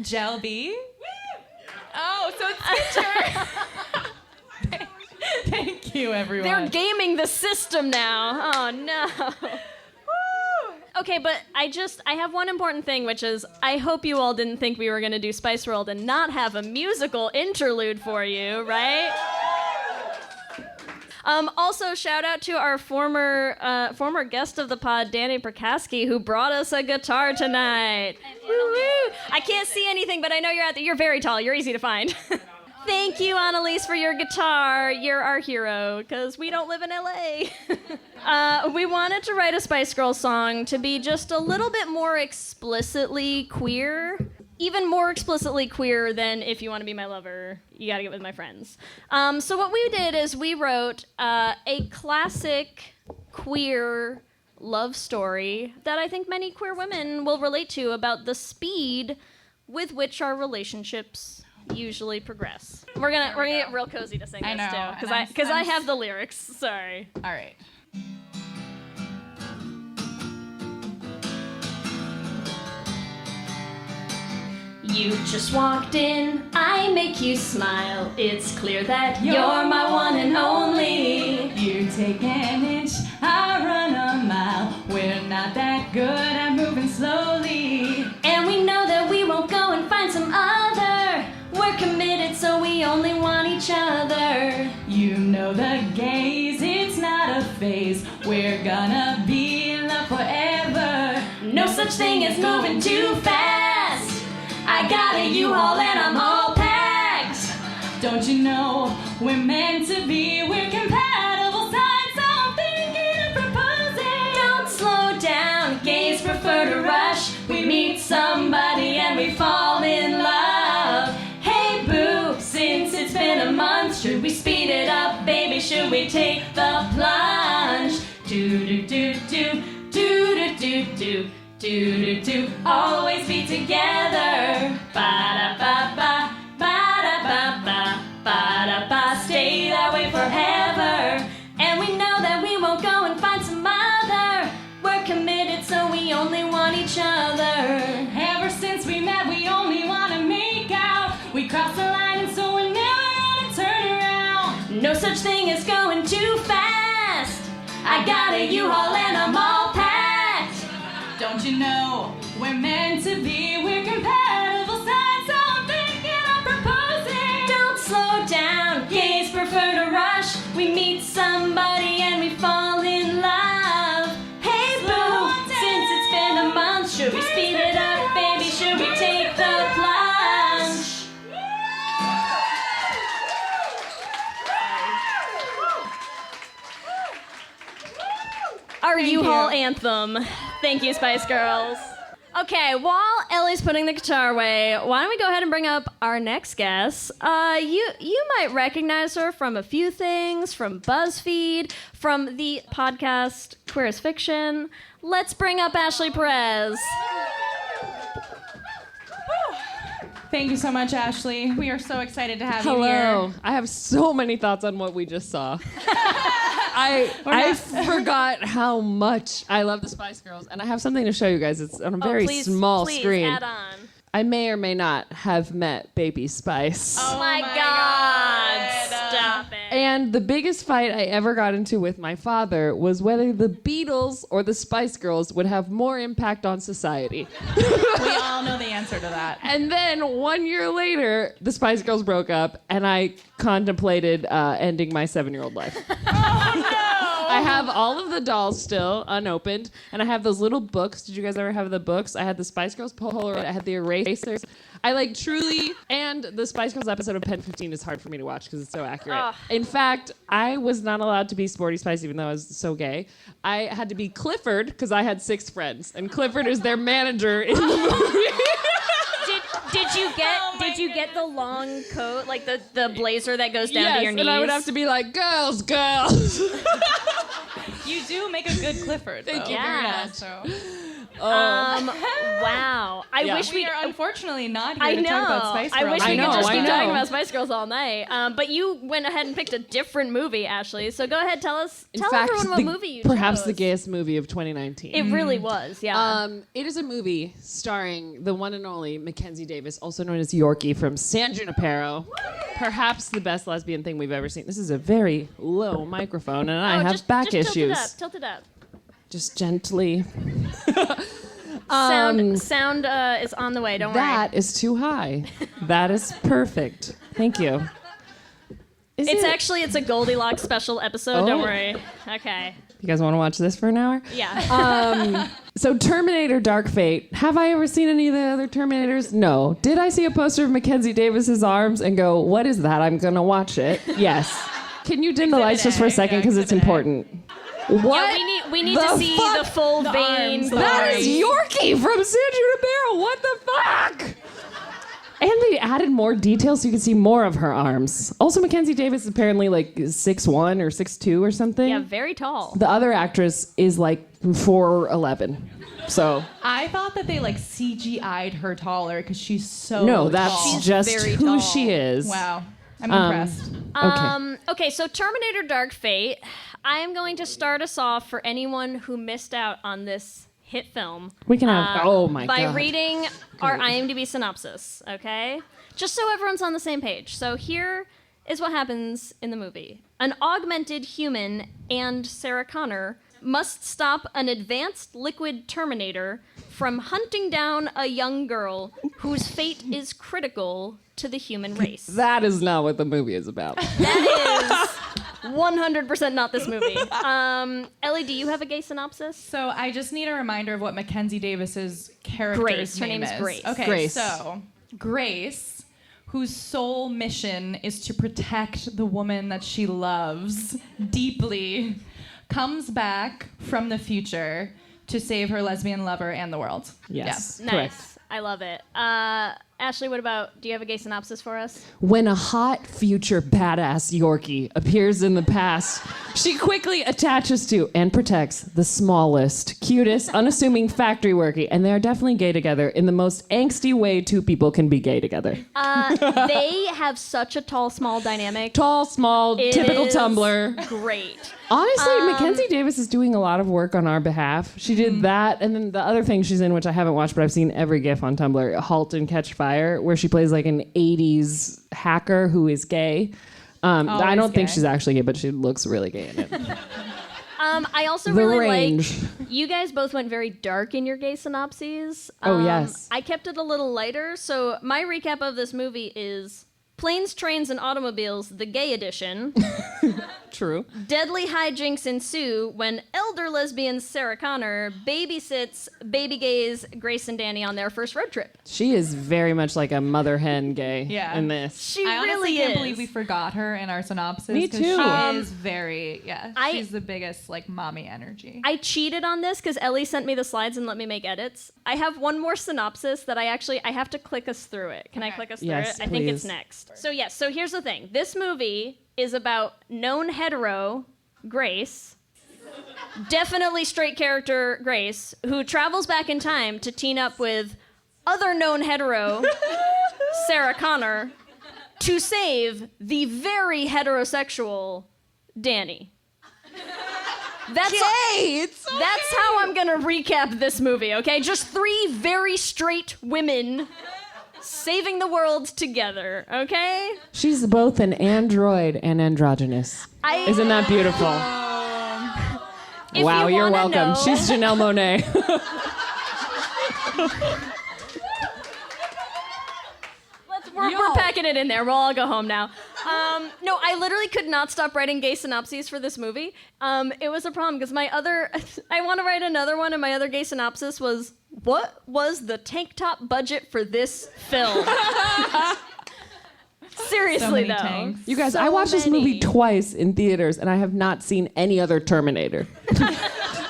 Gel B. Oh, so it's Ginger. Thank you, everyone. They're gaming the system now. Oh, no. Okay, but I have one important thing, which is I hope you all didn't think we were going to do Spice World and not have a musical interlude for you, right? Also, shout out to our former guest of the pod, Danny Prakaski, who brought us a guitar tonight. Woo-woo. I can't see anything, but I know you're out there. You're very tall. You're easy to find. Thank you, Annalise, for your guitar. You're our hero, because we don't live in LA. We wanted to write a Spice Girls song to be just a little bit more explicitly queer. Even more explicitly queer than If You Want to Be My Lover, You Gotta Get With My Friends. So what we did is we wrote a classic queer love story that I think many queer women will relate to about the speed with which our relationships usually progress. We're gonna get real cozy to sing I this know, too, and because I have the lyrics. Sorry. All right. You just walked in, I make you smile. It's clear that you're my one and only. You take an inch, I run a mile. We're not that good at moving slow. each other. You know the gaze, it's not a phase. We're gonna be in love forever. No such thing as moving too fast. I got a U-Haul and I'm all packed. Don't you know we're meant to be? We're compatible sides, so I'm thinking of proposing. Don't slow down, gays prefer to rush. We meet somebody and we fall in love. Hey boo, since it's been a month, should we speed it up, baby? Should we take the plunge? Do-do-do-do, do-do-do-do, do-do-do. Always be together. Ba-da-ba-ba, ba-da-ba-ba, ba-da-ba. Stay that way forever. And we know that we won't go and find some other. We're committed, so we only want each other. Ever since we met, we only want to make out. We crossed the line, and so we're never gonna turn around. No such thing as going too fast. I got a U-Haul and I'm all packed. Don't you know we're meant to be? We're compatible sides, so I'm thinking of proposing. Don't slow down, gays prefer to rush. We meet somebody and we fall in love. Hey boo, since it's been a month, should we speed it up, baby? Should we take the plunge? Our U-Haul anthem. Thank you, Spice Girls. Okay, while Ellie's putting the guitar away, why don't we go ahead and bring up our next guest? You might recognize her from a few things, from BuzzFeed, from the podcast Queer as Fiction. Let's bring up Ashley Perez. Thank you so much, Ashley. We are so excited to have you Hello. here. I have so many thoughts on what we just saw. I forgot how much I love the Spice Girls, and I have something to show you guys. It's on a very small screen. Add on. I may or may not have met Baby Spice. Oh my God. Stop it. And the biggest fight I ever got into with my father was whether the Beatles or the Spice Girls would have more impact on society. We all know the answer to that. And then 1 year later, the Spice Girls broke up, and I contemplated ending my 7-year-old life. I have all of the dolls still unopened, and I have those little books. Did you guys ever have the books? I had the Spice Girls Polaroid. I had the erasers. I truly, and the Spice Girls episode of Pen 15 is hard for me to watch because it's so accurate. Ugh. In fact, I was not allowed to be Sporty Spice even though I was so gay. I had to be Clifford because I had 6 friends, and Clifford is their manager in the movie. Did you get the long coat, like the blazer that goes down to your knees? And I would have to be like, girls. You do make a good Clifford. Thank you very much. Wow. I wish we are unfortunately not here I to know. talk about Spice Girls. I wish we could just keep talking about Spice Girls all night. But you went ahead and picked a different movie, Ashley. So go ahead, tell everyone what movie you perhaps chose. the gayest movie of 2019. It really was, yeah. It is a movie starring the one and only Mackenzie Davis, also known as Yorkie from San Junipero. Perhaps the best lesbian thing we've ever seen. This is a very low microphone, and I have back issues. Tilt it up. Just gently. Sound is on the way. Don't worry. That is too high. That is perfect. Thank you. It's a Goldilocks special episode. Don't Oh. worry. Okay. You guys want to watch this for an hour? Yeah. So Terminator Dark Fate. Have I ever seen any of the other Terminators? No. Did I see a poster of Mackenzie Davis's arms and go, what is that? I'm going to watch it. Yes. Can you dim the lights just for a second because it's important? What? Yeah, we need to see the full vein. That is Yorkie from San Junipero. What the fuck? And they added more details so you can see more of her arms. Also, Mackenzie Davis is apparently like 6'1" or 6'2" or something. Yeah, very tall. The other actress is like 4'11". So I thought that they CGI'd her taller because she's so no, that's tall. just very who tall. she is. Wow. I'm impressed. Okay, so Terminator Dark Fate. I am going to start us off for anyone who missed out on this hit film. We can have, oh my by God. reading our IMDb synopsis, okay? Just so everyone's on the same page. So here is what happens in the movie. An augmented human and Sarah Connor must stop an advanced liquid Terminator from hunting down a young girl whose fate is critical to the human race. That is not what the movie is about. That is 100% not this movie. Ellie, do you have a gay synopsis? So I just need a reminder of what Mackenzie Davis's character's Grace. Her name name's is. Grace. Okay, Grace. so Grace, whose sole mission is to protect the woman that she loves deeply, comes back from the future to save her lesbian lover and the world. Yes. Nice. Correct. I love it. Ashley, do you have a gay synopsis for us? When a hot future badass Yorkie appears in the past, she quickly attaches to and protects the smallest, cutest, unassuming factory worker, and they are definitely gay together in the most angsty way two people can be gay together. They have such a tall, small dynamic. Tall, small, It typical is Tumblr. Great. Honestly, Mackenzie Davis is doing a lot of work on our behalf. She did that, and then the other thing she's in, which I haven't watched, but I've seen every GIF on Tumblr, Halt and Catch Fire, where she plays like an 80s hacker who is gay. I don't think she's actually gay, but she looks really gay in it. I also The really range. like, you guys both went very dark in your gay synopses. Oh, yes. I kept it a little lighter, so my recap of this movie is Planes, Trains, and Automobiles, the gay edition. True. Deadly hijinks ensue when elder lesbian Sarah Connor babysits baby gays Grace and Danny on their first road trip. She is very much like a mother hen gay in this. She I honestly really can't is. believe we forgot her in our synopsis. Me 'cause too. She is very, I- she's the biggest, like, mommy energy. I cheated on this because Ellie sent me the slides and let me make edits. I have one more synopsis that I have to click us through it. Can I click us through Yes, it? I think it's please. next. So here's the thing. This movie is about known hetero Grace, definitely straight character Grace, who travels back in time to team up with other known hetero Sarah Connor to save the very heterosexual Danny. That's how I'm gonna recap this movie, okay? Just 3 very straight women saving the world together, okay? She's both an android and androgynous. Isn't that beautiful? If Wow, you you're wanna welcome. know- She's Janelle Monáe. We're packing it in there. We'll all go home now. No, I literally could not stop writing gay synopses for this movie. It was a problem because I want to write another one, and my other gay synopsis was, what was the tank top budget for this film? Seriously, though. tanks. You guys, So I watched this movie many. twice in theaters, and I have not seen any other Terminator.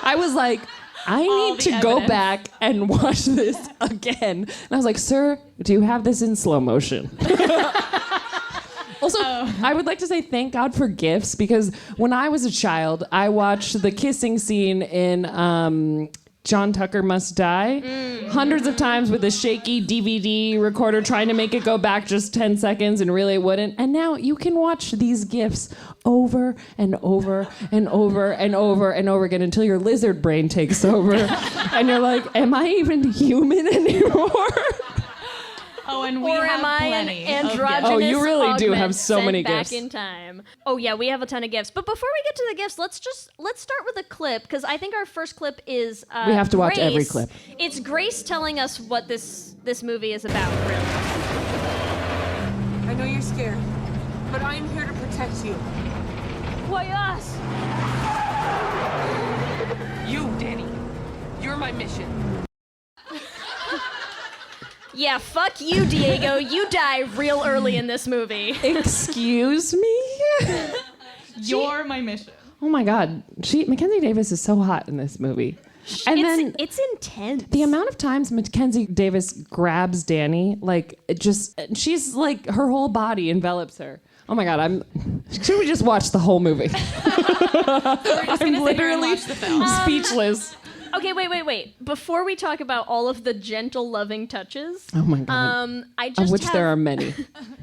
I was like, I need to go evidence. back and watch this again. And I was like, sir, do you have this in slow motion? Also, I would like to say thank God for GIFs, because when I was a child, I watched the kissing scene in John Tucker Must Die hundreds of times with a shaky DVD recorder trying to make it go back just 10 seconds and really it wouldn't. And now you can watch these GIFs over and over and over and over and over again until your lizard brain takes over. And you're like, am I even human anymore? Oh, and we Or have am I plenty an of androgynous Oh, you really do augment have so sent many back gifts. in time? Oh yeah, we have a ton of gifts. But before we get to the gifts, let's start with a clip, because I think our first clip is We have to watch Grace. every clip. It's Grace telling us what this movie is about, really. I know you're scared, but I am here to protect you. Why us? You, Danny. You're my mission. Yeah, fuck you, Diego. You die real early in this movie. Excuse me? You're my mission. Oh my God. Mackenzie Davis is so hot in this movie. And then It's intense. the amount of times Mackenzie Davis grabs Danny, like, she's like, her whole body envelops her. Oh my God, should we just watch the whole movie? I'm literally speechless. Okay, wait. Before we talk about all of the gentle, loving touches, Oh my God. I just Of which have, there are many.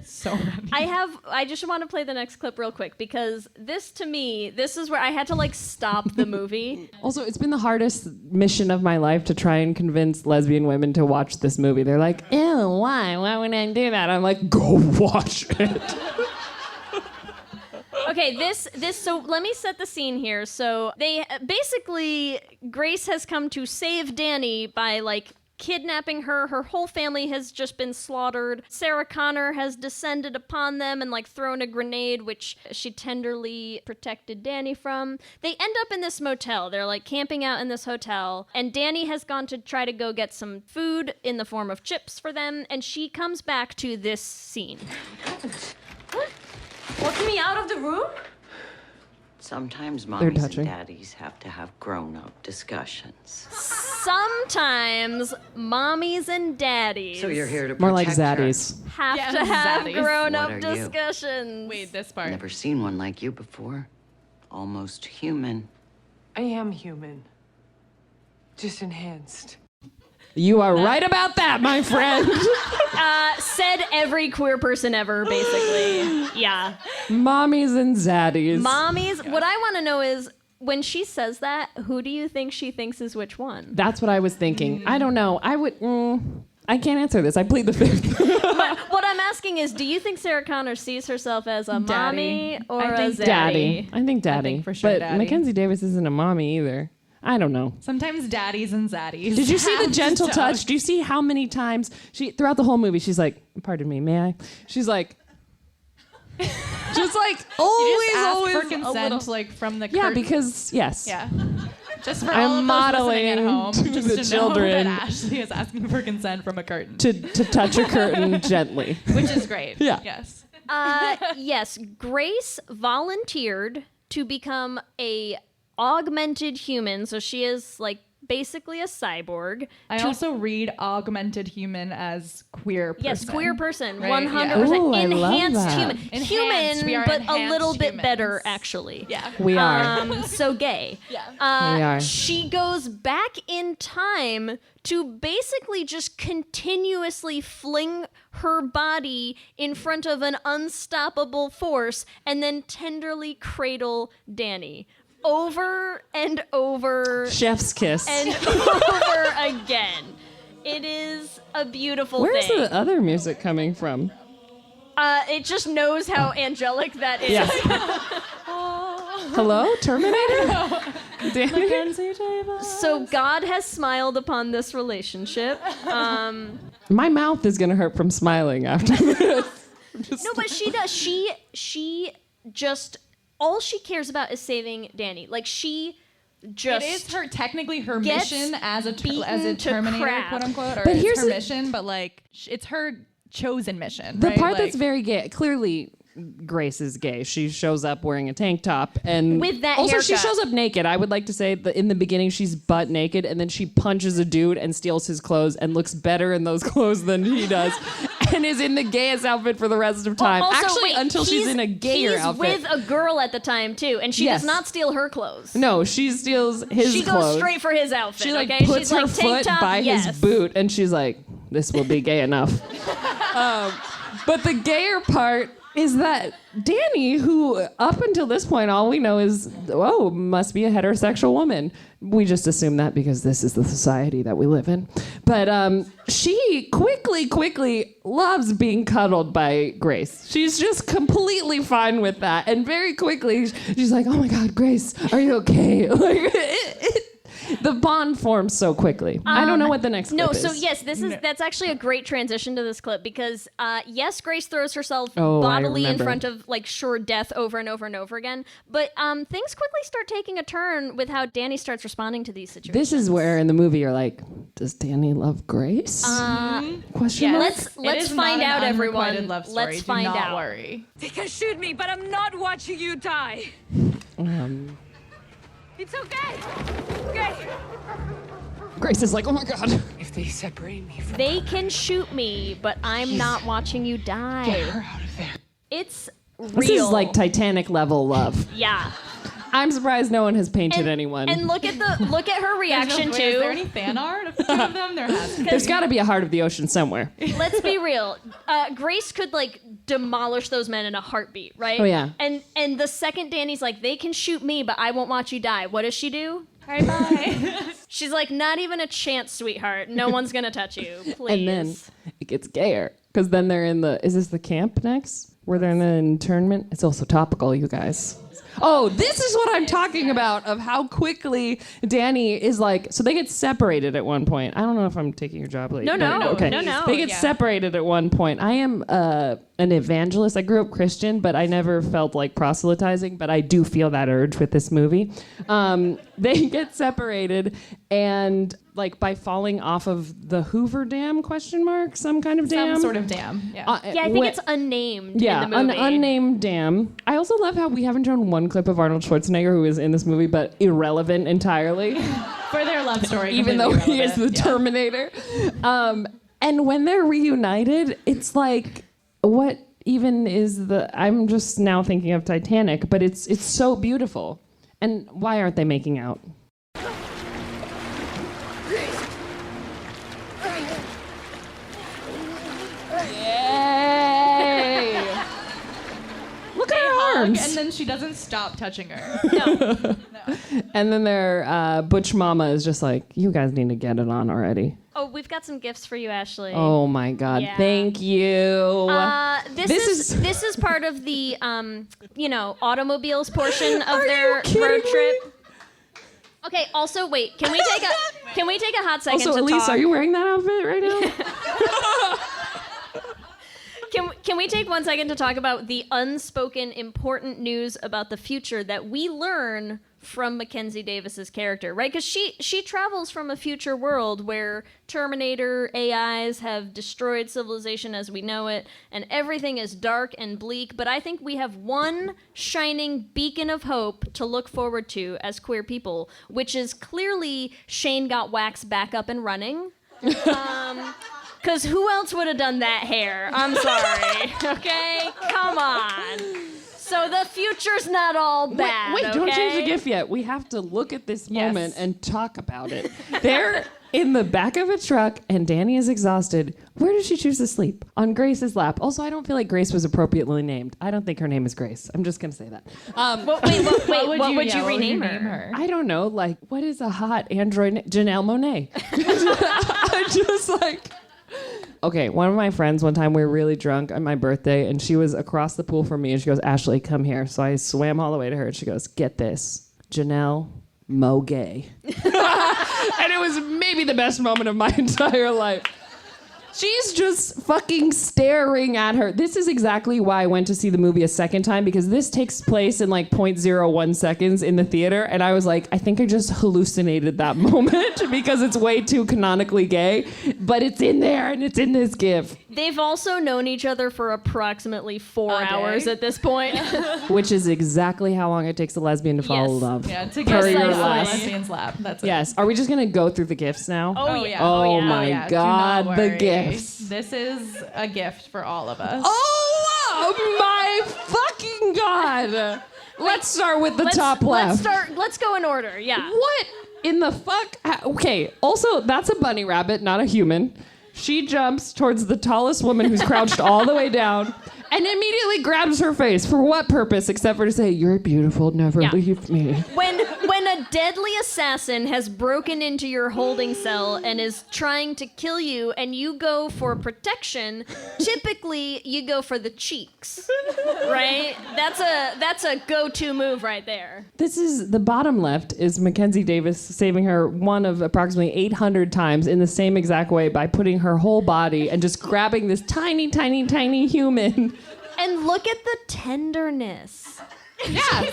So many. I just want to play the next clip real quick, because this is where I had to like stop the movie. Also, it's been the hardest mission of my life to try and convince lesbian women to watch this movie. They're like, ew, why? Why would I do that? I'm like, go watch it. Okay, so let me set the scene here. So they basically, Grace has come to save Danny by like kidnapping her. Her whole family has just been slaughtered. Sarah Connor has descended upon them and like thrown a grenade, which she tenderly protected Danny from. They end up in this motel. They're like camping out in this hotel, and Danny has gone to try to go get some food in the form of chips for them, and she comes back to this scene. What? Walking me out of the room? Sometimes They're mommies touching. and daddies have to have grown-up discussions. Sometimes mommies and daddies So you're here to More like protect her. zaddies. have Yeah, to have zaddies. grown-up What are you? discussions. Wait, this part. Never seen one like you before. Almost human. I am human. Just enhanced. You are right about that, my friend. Said every queer person ever, basically. Yeah. Mommies and zaddies. Mommies. What I want to know is, when she says that, who do you think she thinks is which one? That's what I was thinking. I don't know. I can't answer this. I plead the fifth. But what I'm asking is, do you think Sarah Connor sees herself as a mommy or I a think zaddy? Daddy. I think daddy. I think for sure but daddy. Mackenzie Davis isn't a mommy either. I don't know. Sometimes daddies and zaddies. Did you see the have gentle to touch? Do you see how many times throughout the whole movie, she's like, pardon me, may I? She's like, just like always, You just ask always for a consent, little- like from the Yeah, curtain. because yes. Yeah. Just for all I'm of those modeling listening at home, to just the to children know that Ashley is asking for consent from a curtain, to touch a curtain gently. which is great. Yeah. Yes. Yes, Grace volunteered to become a augmented human, so she is like basically a cyborg. I also read augmented human as queer person. Yes, queer person, Right? 100% Ooh, I love enhanced that. human. Enhanced, we Human, are but a enhanced little bit humans. better, actually. Yeah. We are. So gay. Yeah. We are. She goes back in time to basically just continuously fling her body in front of an unstoppable force and then tenderly cradle Danny. Over and over Chef's kiss. and over again. It is a beautiful Where's thing. the other music coming from? It just knows how angelic that is. Yes. Hello, Terminator? Danny? So God has smiled upon this relationship. My mouth is gonna hurt from smiling after this. No, but she does. She just, all she cares about is saving Danny. Like, she just It is her technically her gets mission as a beaten to Terminator, crap. quote unquote, or But it's here's her the- mission, but like it's her chosen mission. The right? part Like, that's very gay, clearly Grace is gay. She shows up wearing a tank top and With that also she haircut. shows up naked. I would like to say that in the beginning she's butt naked and then she punches a dude and steals his clothes and looks better in those clothes than he does and is in the gayest outfit for the rest of time. Also, Actually, wait, until she's in a gayer he's outfit. with a girl at the time too, and she Yes. does not steal her clothes. No, she steals his She clothes. goes straight for his outfit. She like okay? puts She's her like, tank foot top, by yes. his boot and she's like, this will be gay enough. But the gayer part is that Danny, who up until this point, all we know is, oh, must be a heterosexual woman. We just assume that because this is the society that we live in. But she quickly loves being cuddled by Grace. She's just completely fine with that. And very quickly, she's like, oh my God, Grace, are you okay? Like, the bond forms so quickly. I don't know what the next clip No, is. so yes, that's actually a great transition to this clip because yes, Grace throws herself Oh, I bodily in remember. front of like sure death over and over and over again. But things quickly start taking a turn with how Danny starts responding to these situations. This is where in the movie you're like, does Danny love Grace? Question yeah, mark? let's find out, everyone. Love story. Let's Do find not out. worry. They can shoot me, but I'm not watching you die. It's okay. Okay. Grace is like, oh my God. If they separate me from They can shoot me, but I'm not watching you die. Get her out of there. It's real. This is like Titanic level love. Yeah. I'm surprised no one has painted anyone. And look at her reaction Wait, too. Is there any fan art of the two of them? There has to be. There's got to be a heart of the ocean somewhere. Let's be real. Grace could like demolish those men in a heartbeat, right? Oh, yeah. And the second Danny's like, they can shoot me, but I won't watch you die. What does she do? All right, bye. She's like, not even a chance, sweetheart. No one's gonna touch you, please. And then it gets gayer. Because then they're in is this the camp next? Where they're in the internment? It's also topical, you guys. Oh, this is what I'm talking about, of how quickly Danny is like, so they get separated at one point. I don't know if I'm taking your job late. No. Okay. No. They get separated at one point. I am an evangelist. I grew up Christian, but I never felt like proselytizing, but I do feel that urge with this movie. They get separated, and like by falling off of the Hoover Dam, ? Some kind of dam? Some sort of dam. Yeah. I think it's unnamed Yeah, in the movie. an unnamed dam. I also love how we haven't shown one clip of Arnold Schwarzenegger, who is in this movie, but irrelevant entirely. For their love story. Even though he is the Terminator. And when they're reunited, it's like, what even is I'm just now thinking of Titanic, but it's so beautiful. And why aren't they making out? Yay! Look at her arms. And then she doesn't stop touching her. No. And then their Butch Mama is just like, you guys need to get it on already. Oh, we've got some gifts for you, Ashley. Oh my God! Yeah. Thank you. This is part of the automobiles portion of their road trip. Okay. Also, wait. Can we take a hot second Also, to Elise, talk? are you wearing that outfit right now? Can we take 1 second to talk about the unspoken important news about the future that we learn from Mackenzie Davis's character, right? Because she travels from a future world where Terminator AIs have destroyed civilization as we know it, and everything is dark and bleak. But I think we have one shining beacon of hope to look forward to as queer people, which is clearly Shane got Wax back up and running. Because who else would have done that hair? I'm sorry. Okay? Come on. So the future's not all bad. Wait, don't change the GIF yet. We have to look at this moment and talk about it. They're in the back of a truck, and Danny is exhausted. Where did she choose to sleep? On Grace's lap. Also, I don't feel like Grace was appropriately named. I don't think her name is Grace. I'm just going to say that. What would you rename her? I don't know. Like, what is a hot android? Janelle Monáe. I just like... Okay, one of my friends, one time we were really drunk on my birthday, and she was across the pool from me, and she goes, Ashley, come here. So I swam all the way to her, and she goes, get this, Janelle Monáe. And it was maybe the best moment of my entire life. She's just fucking staring at her. This is exactly why I went to see the movie a second time, because this takes place in like 0.01 seconds in the theater. And I was like, I think I just hallucinated that moment because it's way too canonically gay. But it's in there and it's in this GIF. They've also known each other for approximately 4 hours at this point. Which is exactly how long it takes a lesbian to fall in love. Yeah, to get a lesbian's lap. That's it. Yes. Are we just going to go through the GIFs now? Oh, yeah. Oh, my God, the GIFs. This is a gift for all of us. Oh my fucking God. Let's start with the top left. Let's go in order, yeah. What in the fuck? Okay, also, that's a bunny rabbit, not a human. She jumps towards the tallest woman who's crouched all the way down and immediately grabs her face. For what purpose, except for to say, you're beautiful, never leave me. When a deadly assassin has broken into your holding cell and is trying to kill you and you go for protection, typically you go for the cheeks, right? That's a go-to move right there. This is, the bottom left is Mackenzie Davis saving her one of approximately 800 times in the same exact way by putting her whole body and just grabbing this tiny, tiny, tiny human. And look at the tenderness. Yeah,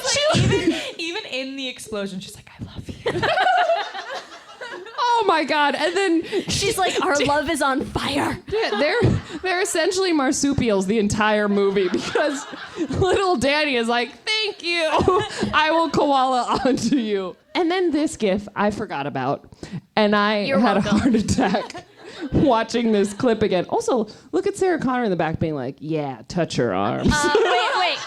even in the explosion, she's like, I love you. Oh my God. And then she's like, our love is on fire. Yeah, they're essentially marsupials the entire movie because little Danny is like, thank you. I will koala onto you. And then this GIF I forgot about. And I had a heart attack watching this clip again. Also, look at Sarah Connor in the back being like, yeah, touch her arms. Wait.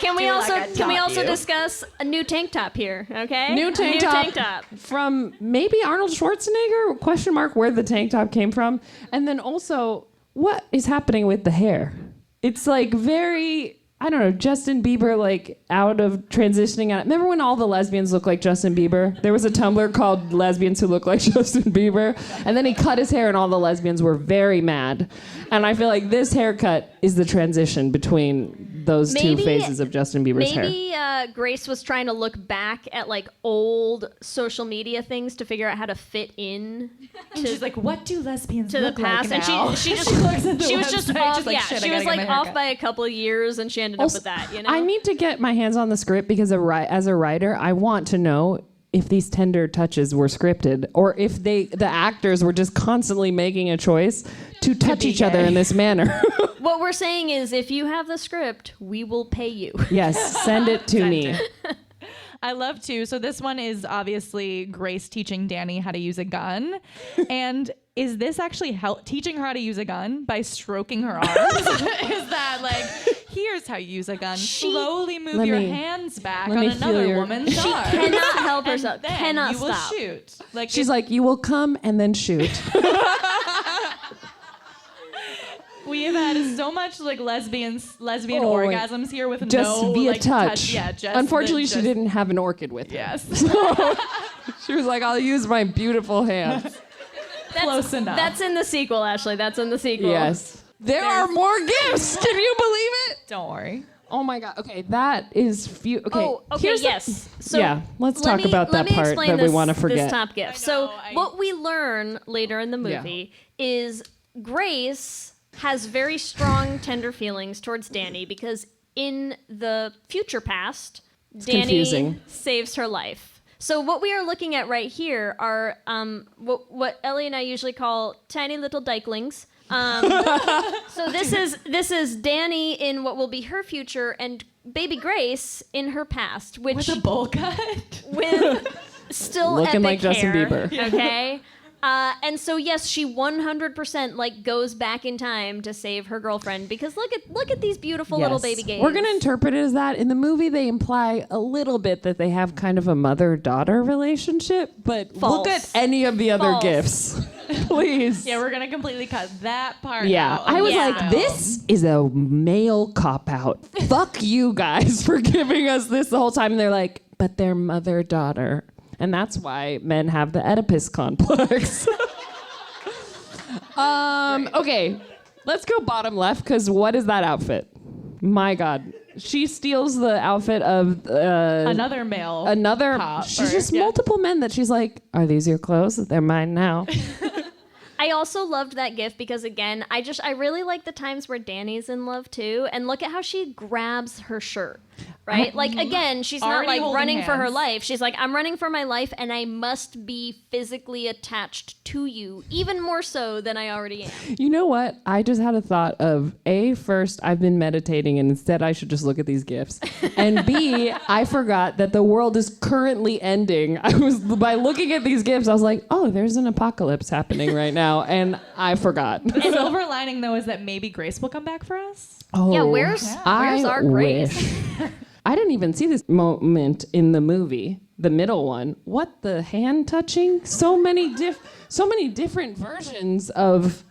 Can we also discuss a new tank top here, okay? New tank top from maybe Arnold Schwarzenegger? Question mark where the tank top came from. And then also, what is happening with the hair? It's like very I don't know, Justin Bieber, like, out of transitioning out. Remember when all the lesbians look like Justin Bieber? There was a Tumblr called Lesbians Who Look Like Justin Bieber. And then he cut his hair and all the lesbians were very mad. And I feel like this haircut is the transition between those two phases of Justin Bieber's hair. Maybe Grace was trying to look back at like old social media things to figure out how to fit in. She's like, what do lesbians to look the past? like And now? she just she was just off. Yeah, she was like off by a couple of years, and she ended up with that. You know. I need to get my hands on the script because as a writer, I want to know if these tender touches were scripted or if the actors were just constantly making a choice to touch each other in this manner. What we're saying is, if you have the script, we will pay you. Yes, send it to me. I love too. So this one is obviously Grace teaching Danny how to use a gun. And is this actually teaching her how to use a gun by stroking her arms? Is that like, here's how you use a gun. Slowly move your hands back on another woman's arm. She cannot help herself. Then Cannot you will stop. shoot. Like She's like, you will come and then shoot. we have had so much like lesbian orgasms here with just no via like, touch. Yeah, just unfortunately, she didn't have an orchid with her. Yes. So she was like, I'll use my beautiful hands. Close enough. That's in the sequel, Ashley. That's in the sequel. Yes. There are more gifts. Can you believe it? Don't worry. Oh my God. Okay, that is okay. Oh, okay. Yes. So yeah, let's talk about that part that we want to forget. This top gift. So what we learn later in the movie is Grace has very strong, tender feelings towards Danny because in the future past, Danny saves her life. So what we are looking at right here are what Ellie and I usually call tiny little dykelings. So this is Danny in what will be her future and baby Grace in her past, which with a bowl cut, with still looking epic like Justin hair, Bieber. Okay. And so yes, she 100% like goes back in time to save her girlfriend because look at these beautiful little baby gays. We're gonna interpret it as that. In the movie, they imply a little bit that they have kind of a mother-daughter relationship, but look at any of the other gifts, please. Yeah, we're gonna completely cut that part. Yeah, out. I was like, this is a male cop-out. Fuck you guys for giving us this the whole time. And they're like, but they're mother-daughter. And that's why men have the Oedipus complex. Okay, let's go bottom left, because what is that outfit? My God. She steals the outfit of... another male cop. She's just multiple men that she's like, are these your clothes? They're mine now. I also loved that gift because, again, I really like the times where Danny's in love, too. And look at how she grabs her shirt, right? Like, again, she's not, like, running for her life. She's like, I'm running for my life, and I must be physically attached to you, even more so than I already am. You know what? I just had a thought of, A, first, I've been meditating, and instead I should just look at these gifts. And B, I forgot that the world is currently ending. By looking at these gifts, I was like, oh, there's an apocalypse happening right now. And I forgot. The silver lining, though, is that maybe Grace will come back for us. Oh, yeah, where's our Grace? I didn't even see this moment in the movie, the middle one. What, the hand touching? So many different versions of...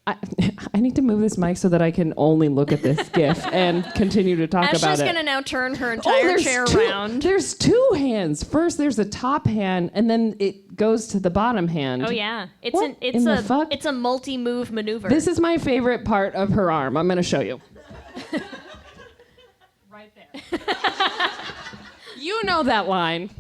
I need to move this mic so that I can only look at this GIF and continue to talk about it. Ashley's going to now turn her entire chair around. There's two hands. First, there's a top hand, and then it goes to the bottom hand. Oh, yeah. It's a multi-move maneuver. This is my favorite part of her arm. I'm going to show you. Right there. You know that line.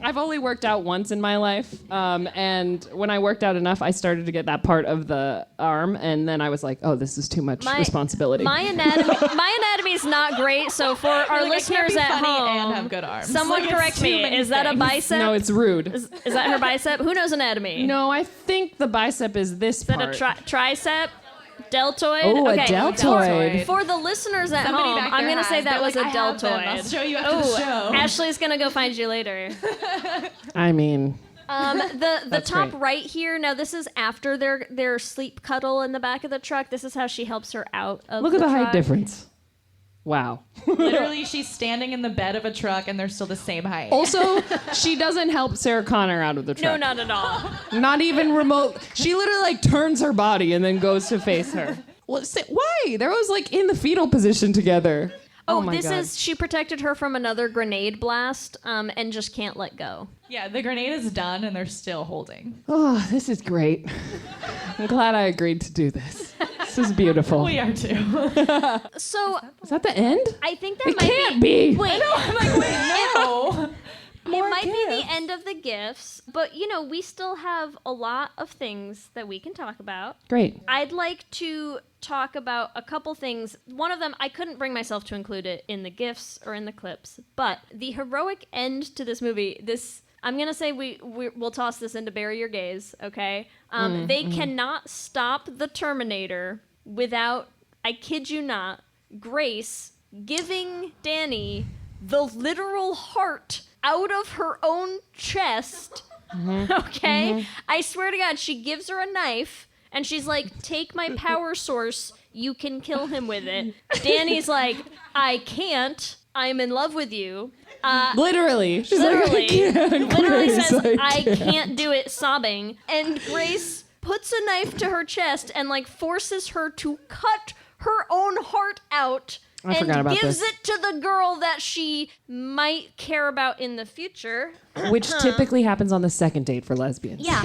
I've only worked out once in my life, and when I worked out enough, I started to get that part of the arm, and then I was like, "Oh, this is too much responsibility." My anatomy is not great, so for our listeners at home, and have good arms. Someone correct me. Is that a bicep? No, it's rude. Is that her bicep? Who knows anatomy? No, I think the bicep is this part. Is that a tricep? Deltoid? Oh, okay. A deltoid. For the listeners at home, I'm going to say that was a deltoid. I'll show you after the show. Ashley's going to go find you later. I mean... the top great. Right here, now this is after their sleep cuddle in the back of the truck. This is how she helps her out of Look at the truck. height difference. Wow. Literally, she's standing in the bed of a truck and they're still the same height. Also, she doesn't help Sarah Connor out of the truck. No, not at all. Not even remote. She literally turns her body and then goes to face her. Well, why? They're always in the fetal position together. Oh, my this God. is she protected her from another grenade blast, and just can't let go. Yeah, the grenade is done and they're still holding. Oh, this is great. I'm glad I agreed to do this. This is beautiful. We are too. So Is that the end? I think that It might can't be. Wait, I'm like, wait, no. it might be the end of the gifts, but we still have a lot of things that we can talk about. Great. I'd like to talk about a couple things. One of them, I couldn't bring myself to include it in the gifts or in the clips, but the heroic end to this movie, I'm going to say we'll toss this into Bury Your Gaze, okay? They cannot stop the Terminator without, I kid you not, Grace giving Danny the literal heart out of her own chest, okay? I swear to God, she gives her a knife, and she's like, take my power source, you can kill him with it. Danny's like, I can't, I'm in love with you. Literally. She's literally, like, I can't. literally Grace, says, I I can't." can't do it, sobbing. And Grace puts a knife to her chest and forces her to cut her own heart out. I forgot about gives this. it to the girl that she might care about in the future. Which typically happens on the second date for lesbians. Yeah.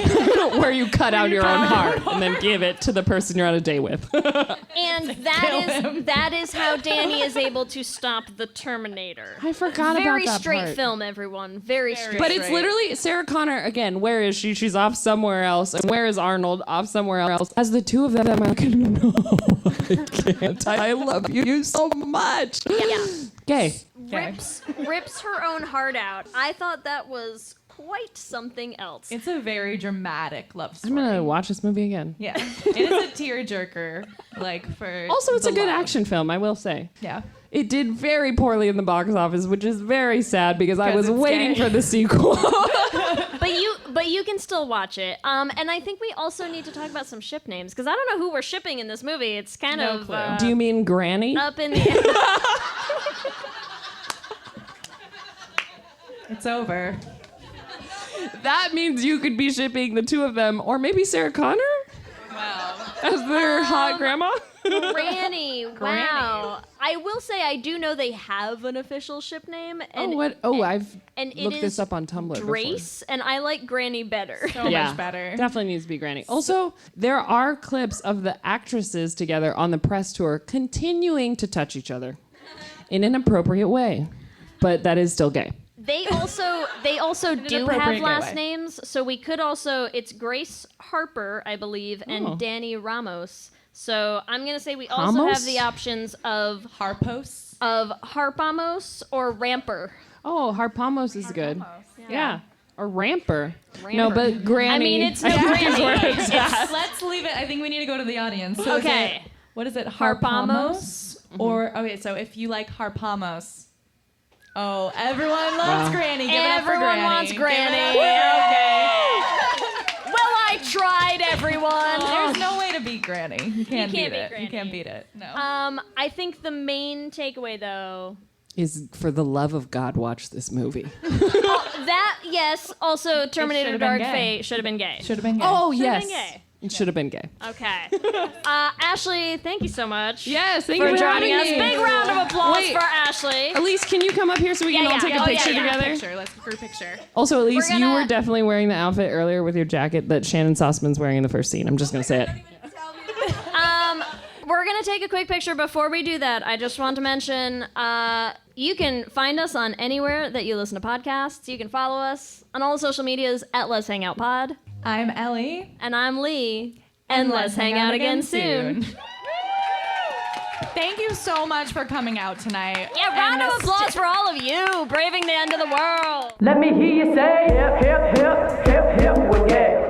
Where you cut out your own heart and then give it to the person you're on a date with. And that is how Danny is able to stop the Terminator. I forgot about Very that straight part. film, everyone. Very straight. But it's literally Sarah Connor, again, where is she? She's off somewhere else. And where is Arnold? Off somewhere else. As the two of them, I'm like, no, I can't. I love you so much. Yeah. Gay. Rips her own heart out. I thought that was quite something else. It's a very dramatic love story. I'm going to watch this movie again. Yeah. It is a tearjerker, for Also, it's the a good love. action film, I will say. Yeah. It did very poorly in the box office, which is very sad because I was it's waiting gay. for the sequel. But you can still watch it. And I think we also need to talk about some ship names because I don't know who we're shipping in this movie. It's kind No of clue. Do you mean Granny? up in the air. It's over. That means you could be shipping the two of them, or maybe Sarah Connor Wow. as their hot grandma. Granny. Wow. I will say I do know they have an official ship name. And, I've and it looked is this up on Tumblr before. Drace, and I like Granny better. So much better. Definitely needs to be Granny. Also, there are clips of the actresses together on the press tour continuing to touch each other in an appropriate way, but that is still gay. They also do have appropriate last way. names, so we could also, it's Grace Harper, I believe, and Oh. Danny Ramos. So I'm gonna say we also Ramos? have the options of Harpos. Harpamos or Ramper. Oh, Harpamos is good. Yeah. Or Ramper. Ramper. No, but Granny. I mean, it's no I think is Granny. where it's at. Let's leave it. I think we need to go to the audience. So Okay. what is it? Harpamos? Or, okay, so if you like Harpamos. Oh, everyone loves Granny. Give it up for Everyone Granny. wants Give it up Granny. for Okay. Well, I tried, everyone. There's no way to beat Granny. You can't beat it. Granny. You can't beat it. No. I think the main takeaway, though, Is for the love of God, watch this movie. that, yes, also Terminator should've been Dark gay. Fate should have been gay. Should have been gay. Oh, Should've yes. been gay. It should have been gay. Okay. Ashley, thank you so much. Yes, thank for you for joining having us. me. Big round of applause Wait. for Ashley. Elise, can you come up here so we can all take a picture together? Picture. Let's group picture. Also, Elise, We're you gonna- were definitely wearing the outfit earlier with your jacket that Shannon Sossman's wearing in the first scene. I'm just going to say it. We're going to take a quick picture. Before we do that, I just want to mention you can find us on anywhere that you listen to podcasts. You can follow us on all the social medias at Let's Hang Out Pod. I'm Ellie. And I'm Lee. And let's hang out again soon. Thank you so much for coming out tonight. Yeah, round of applause for all of you braving the end of the world. Let me hear you say hip, hip, hip, hip, hip, well, yeah.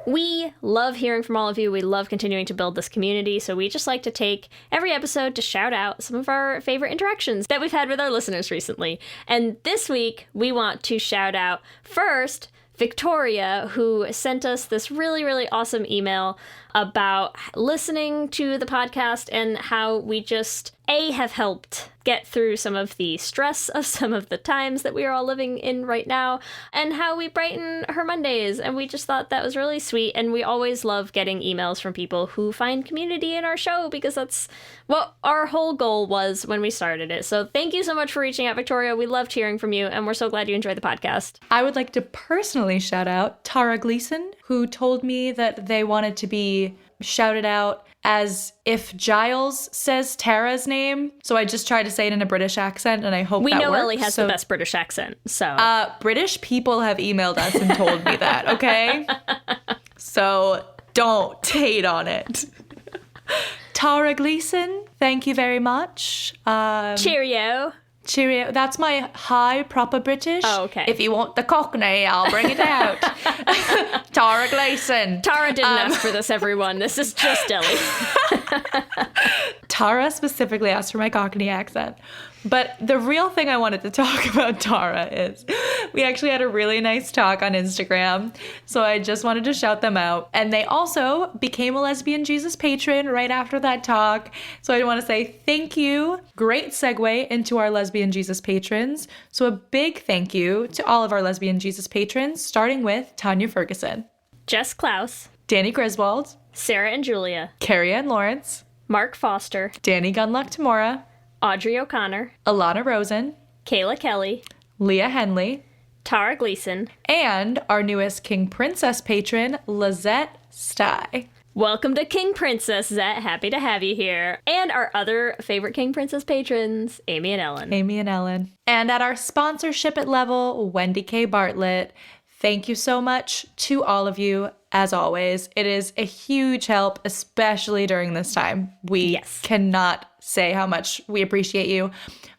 We love hearing from all of you. We love continuing to build this community. So we just like to take every episode to shout out some of our favorite interactions that we've had with our listeners recently. And this week, we want to shout out first Victoria, who sent us this really, really awesome email about listening to the podcast and how we just have helped get through some of the stress of some of the times that we are all living in right now, and how we brighten her Mondays. And we just thought that was really sweet. And we always love getting emails from people who find community in our show, because that's what our whole goal was when we started it. So thank you so much for reaching out, Victoria. We loved hearing from you, and we're so glad you enjoyed the podcast. I would like to personally shout out Tara Gleason, who told me that they wanted to be shouted out as if Giles says Tara's name. So I just tried to say it in a British accent, and I hope we that know works. Ellie has the best British accent, so British people have emailed us and told me that, okay? So don't hate on it. Tara Gleason, thank you very much. Cheerio. Cheerio. That's my high proper British. Oh, okay. If you want the Cockney, I'll bring it out. Tara Gleason. Tara didn't ask for this, everyone. This is just Ellie. Tara specifically asked for my Cockney accent. But the real thing I wanted to talk about Tara is we actually had a really nice talk on Instagram. So I just wanted to shout them out. And they also became a Lesbian Jesus patron right after that talk. So I want to say thank you. Great segue into our Lesbian Jesus patrons. So a big thank you to all of our Lesbian Jesus patrons, starting with Tanya Ferguson, Jess Klaus, Danny Griswold, Sarah and Julia, Carrie Ann Lawrence, Mark Foster, Danny Gunluck Tamora, Audrey O'Connor, Alana Rosen, Kayla Kelly, Leah Henley, Tara Gleason, and our newest King Princess patron, Lizette Stye. Welcome to King Princess, Zette. Happy to have you here. And our other favorite King Princess patrons, Amy and Ellen. Amy and Ellen. And at our sponsorship at level, Wendy K. Bartlett. Thank you so much to all of you. As always, it is a huge help, especially during this time. We cannot say how much we appreciate you.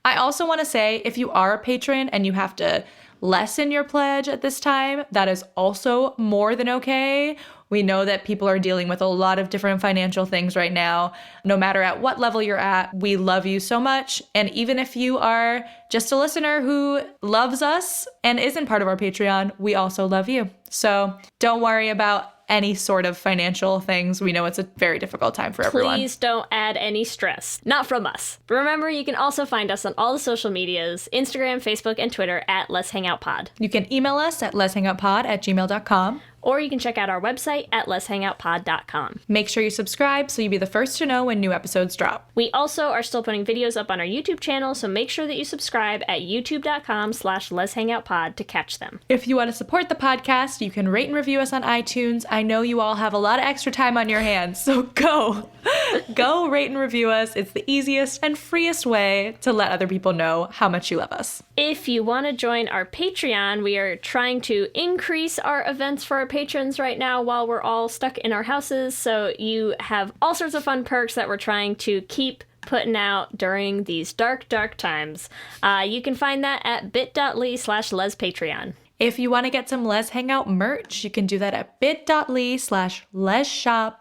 I also want to say, if you are a patron and you have to lessen your pledge at this time, that is also more than okay. We know that people are dealing with a lot of different financial things right now. No matter at what level you're at, we love you so much. And even if you are just a listener who loves us and isn't part of our Patreon, we also love you. So don't worry about any sort of financial things. We know it's a very difficult time for everyone. Please don't add any stress. Not from us. Remember, you can also find us on all the social medias, Instagram, Facebook, and Twitter at Let's Hang Out Pod. You can email us at letshangoutpod@gmail.com. Or you can check out our website at letshangoutpod.com. Make sure you subscribe so you'll be the first to know when new episodes drop. We also are still putting videos up on our YouTube channel, so make sure that you subscribe at youtube.com/letshangoutpod to catch them. If you want to support the podcast, you can rate and review us on iTunes. I know you all have a lot of extra time on your hands, so go rate and review us. It's the easiest and freest way to let other people know how much you love us. If you want to join our Patreon, we are trying to increase our events for our patrons right now while we're all stuck in our houses. So you have all sorts of fun perks that we're trying to keep putting out during these dark, dark times. You can find that at bit.ly/lespatreon. If you want to get some Les Hangout merch, you can do that at bit.ly/lesshop.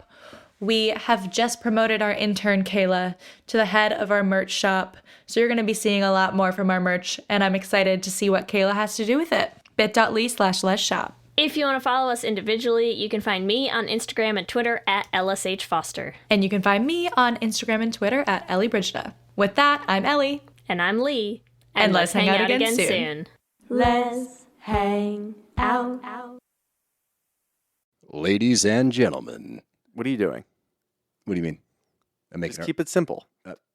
We have just promoted our intern, Kayla, to the head of our merch shop. So you're going to be seeing a lot more from our merch, and I'm excited to see what Kayla has to do with it. bit.ly/lesshop. If you want to follow us individually, you can find me on Instagram and Twitter at LSHFoster. And you can find me on Instagram and Twitter at Ellie Brigida. With that, I'm Ellie. And I'm Lee. And let's hang out again soon. Let's hang out. Ladies and gentlemen. What are you doing? What do you mean? Just keep it simple.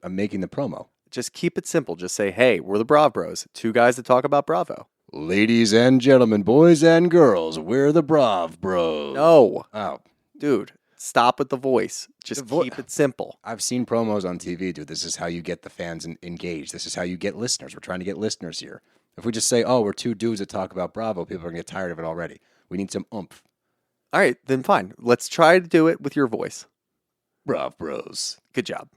I'm making the promo. Just keep it simple. Just say, hey, we're the Brav Bros. Two guys that talk about Bravo. Ladies and gentlemen, boys and girls, we're the Brav Bros. No. Oh. Dude, stop with the voice. Just keep it simple. I've seen promos on TV, dude. This is how you get the fans engaged. This is how you get listeners. We're trying to get listeners here. If we just say, oh, we're two dudes that talk about Bravo, people are going to get tired of it already. We need some oomph. All right, then fine. Let's try to do it with your voice. Brav Bros. Good job.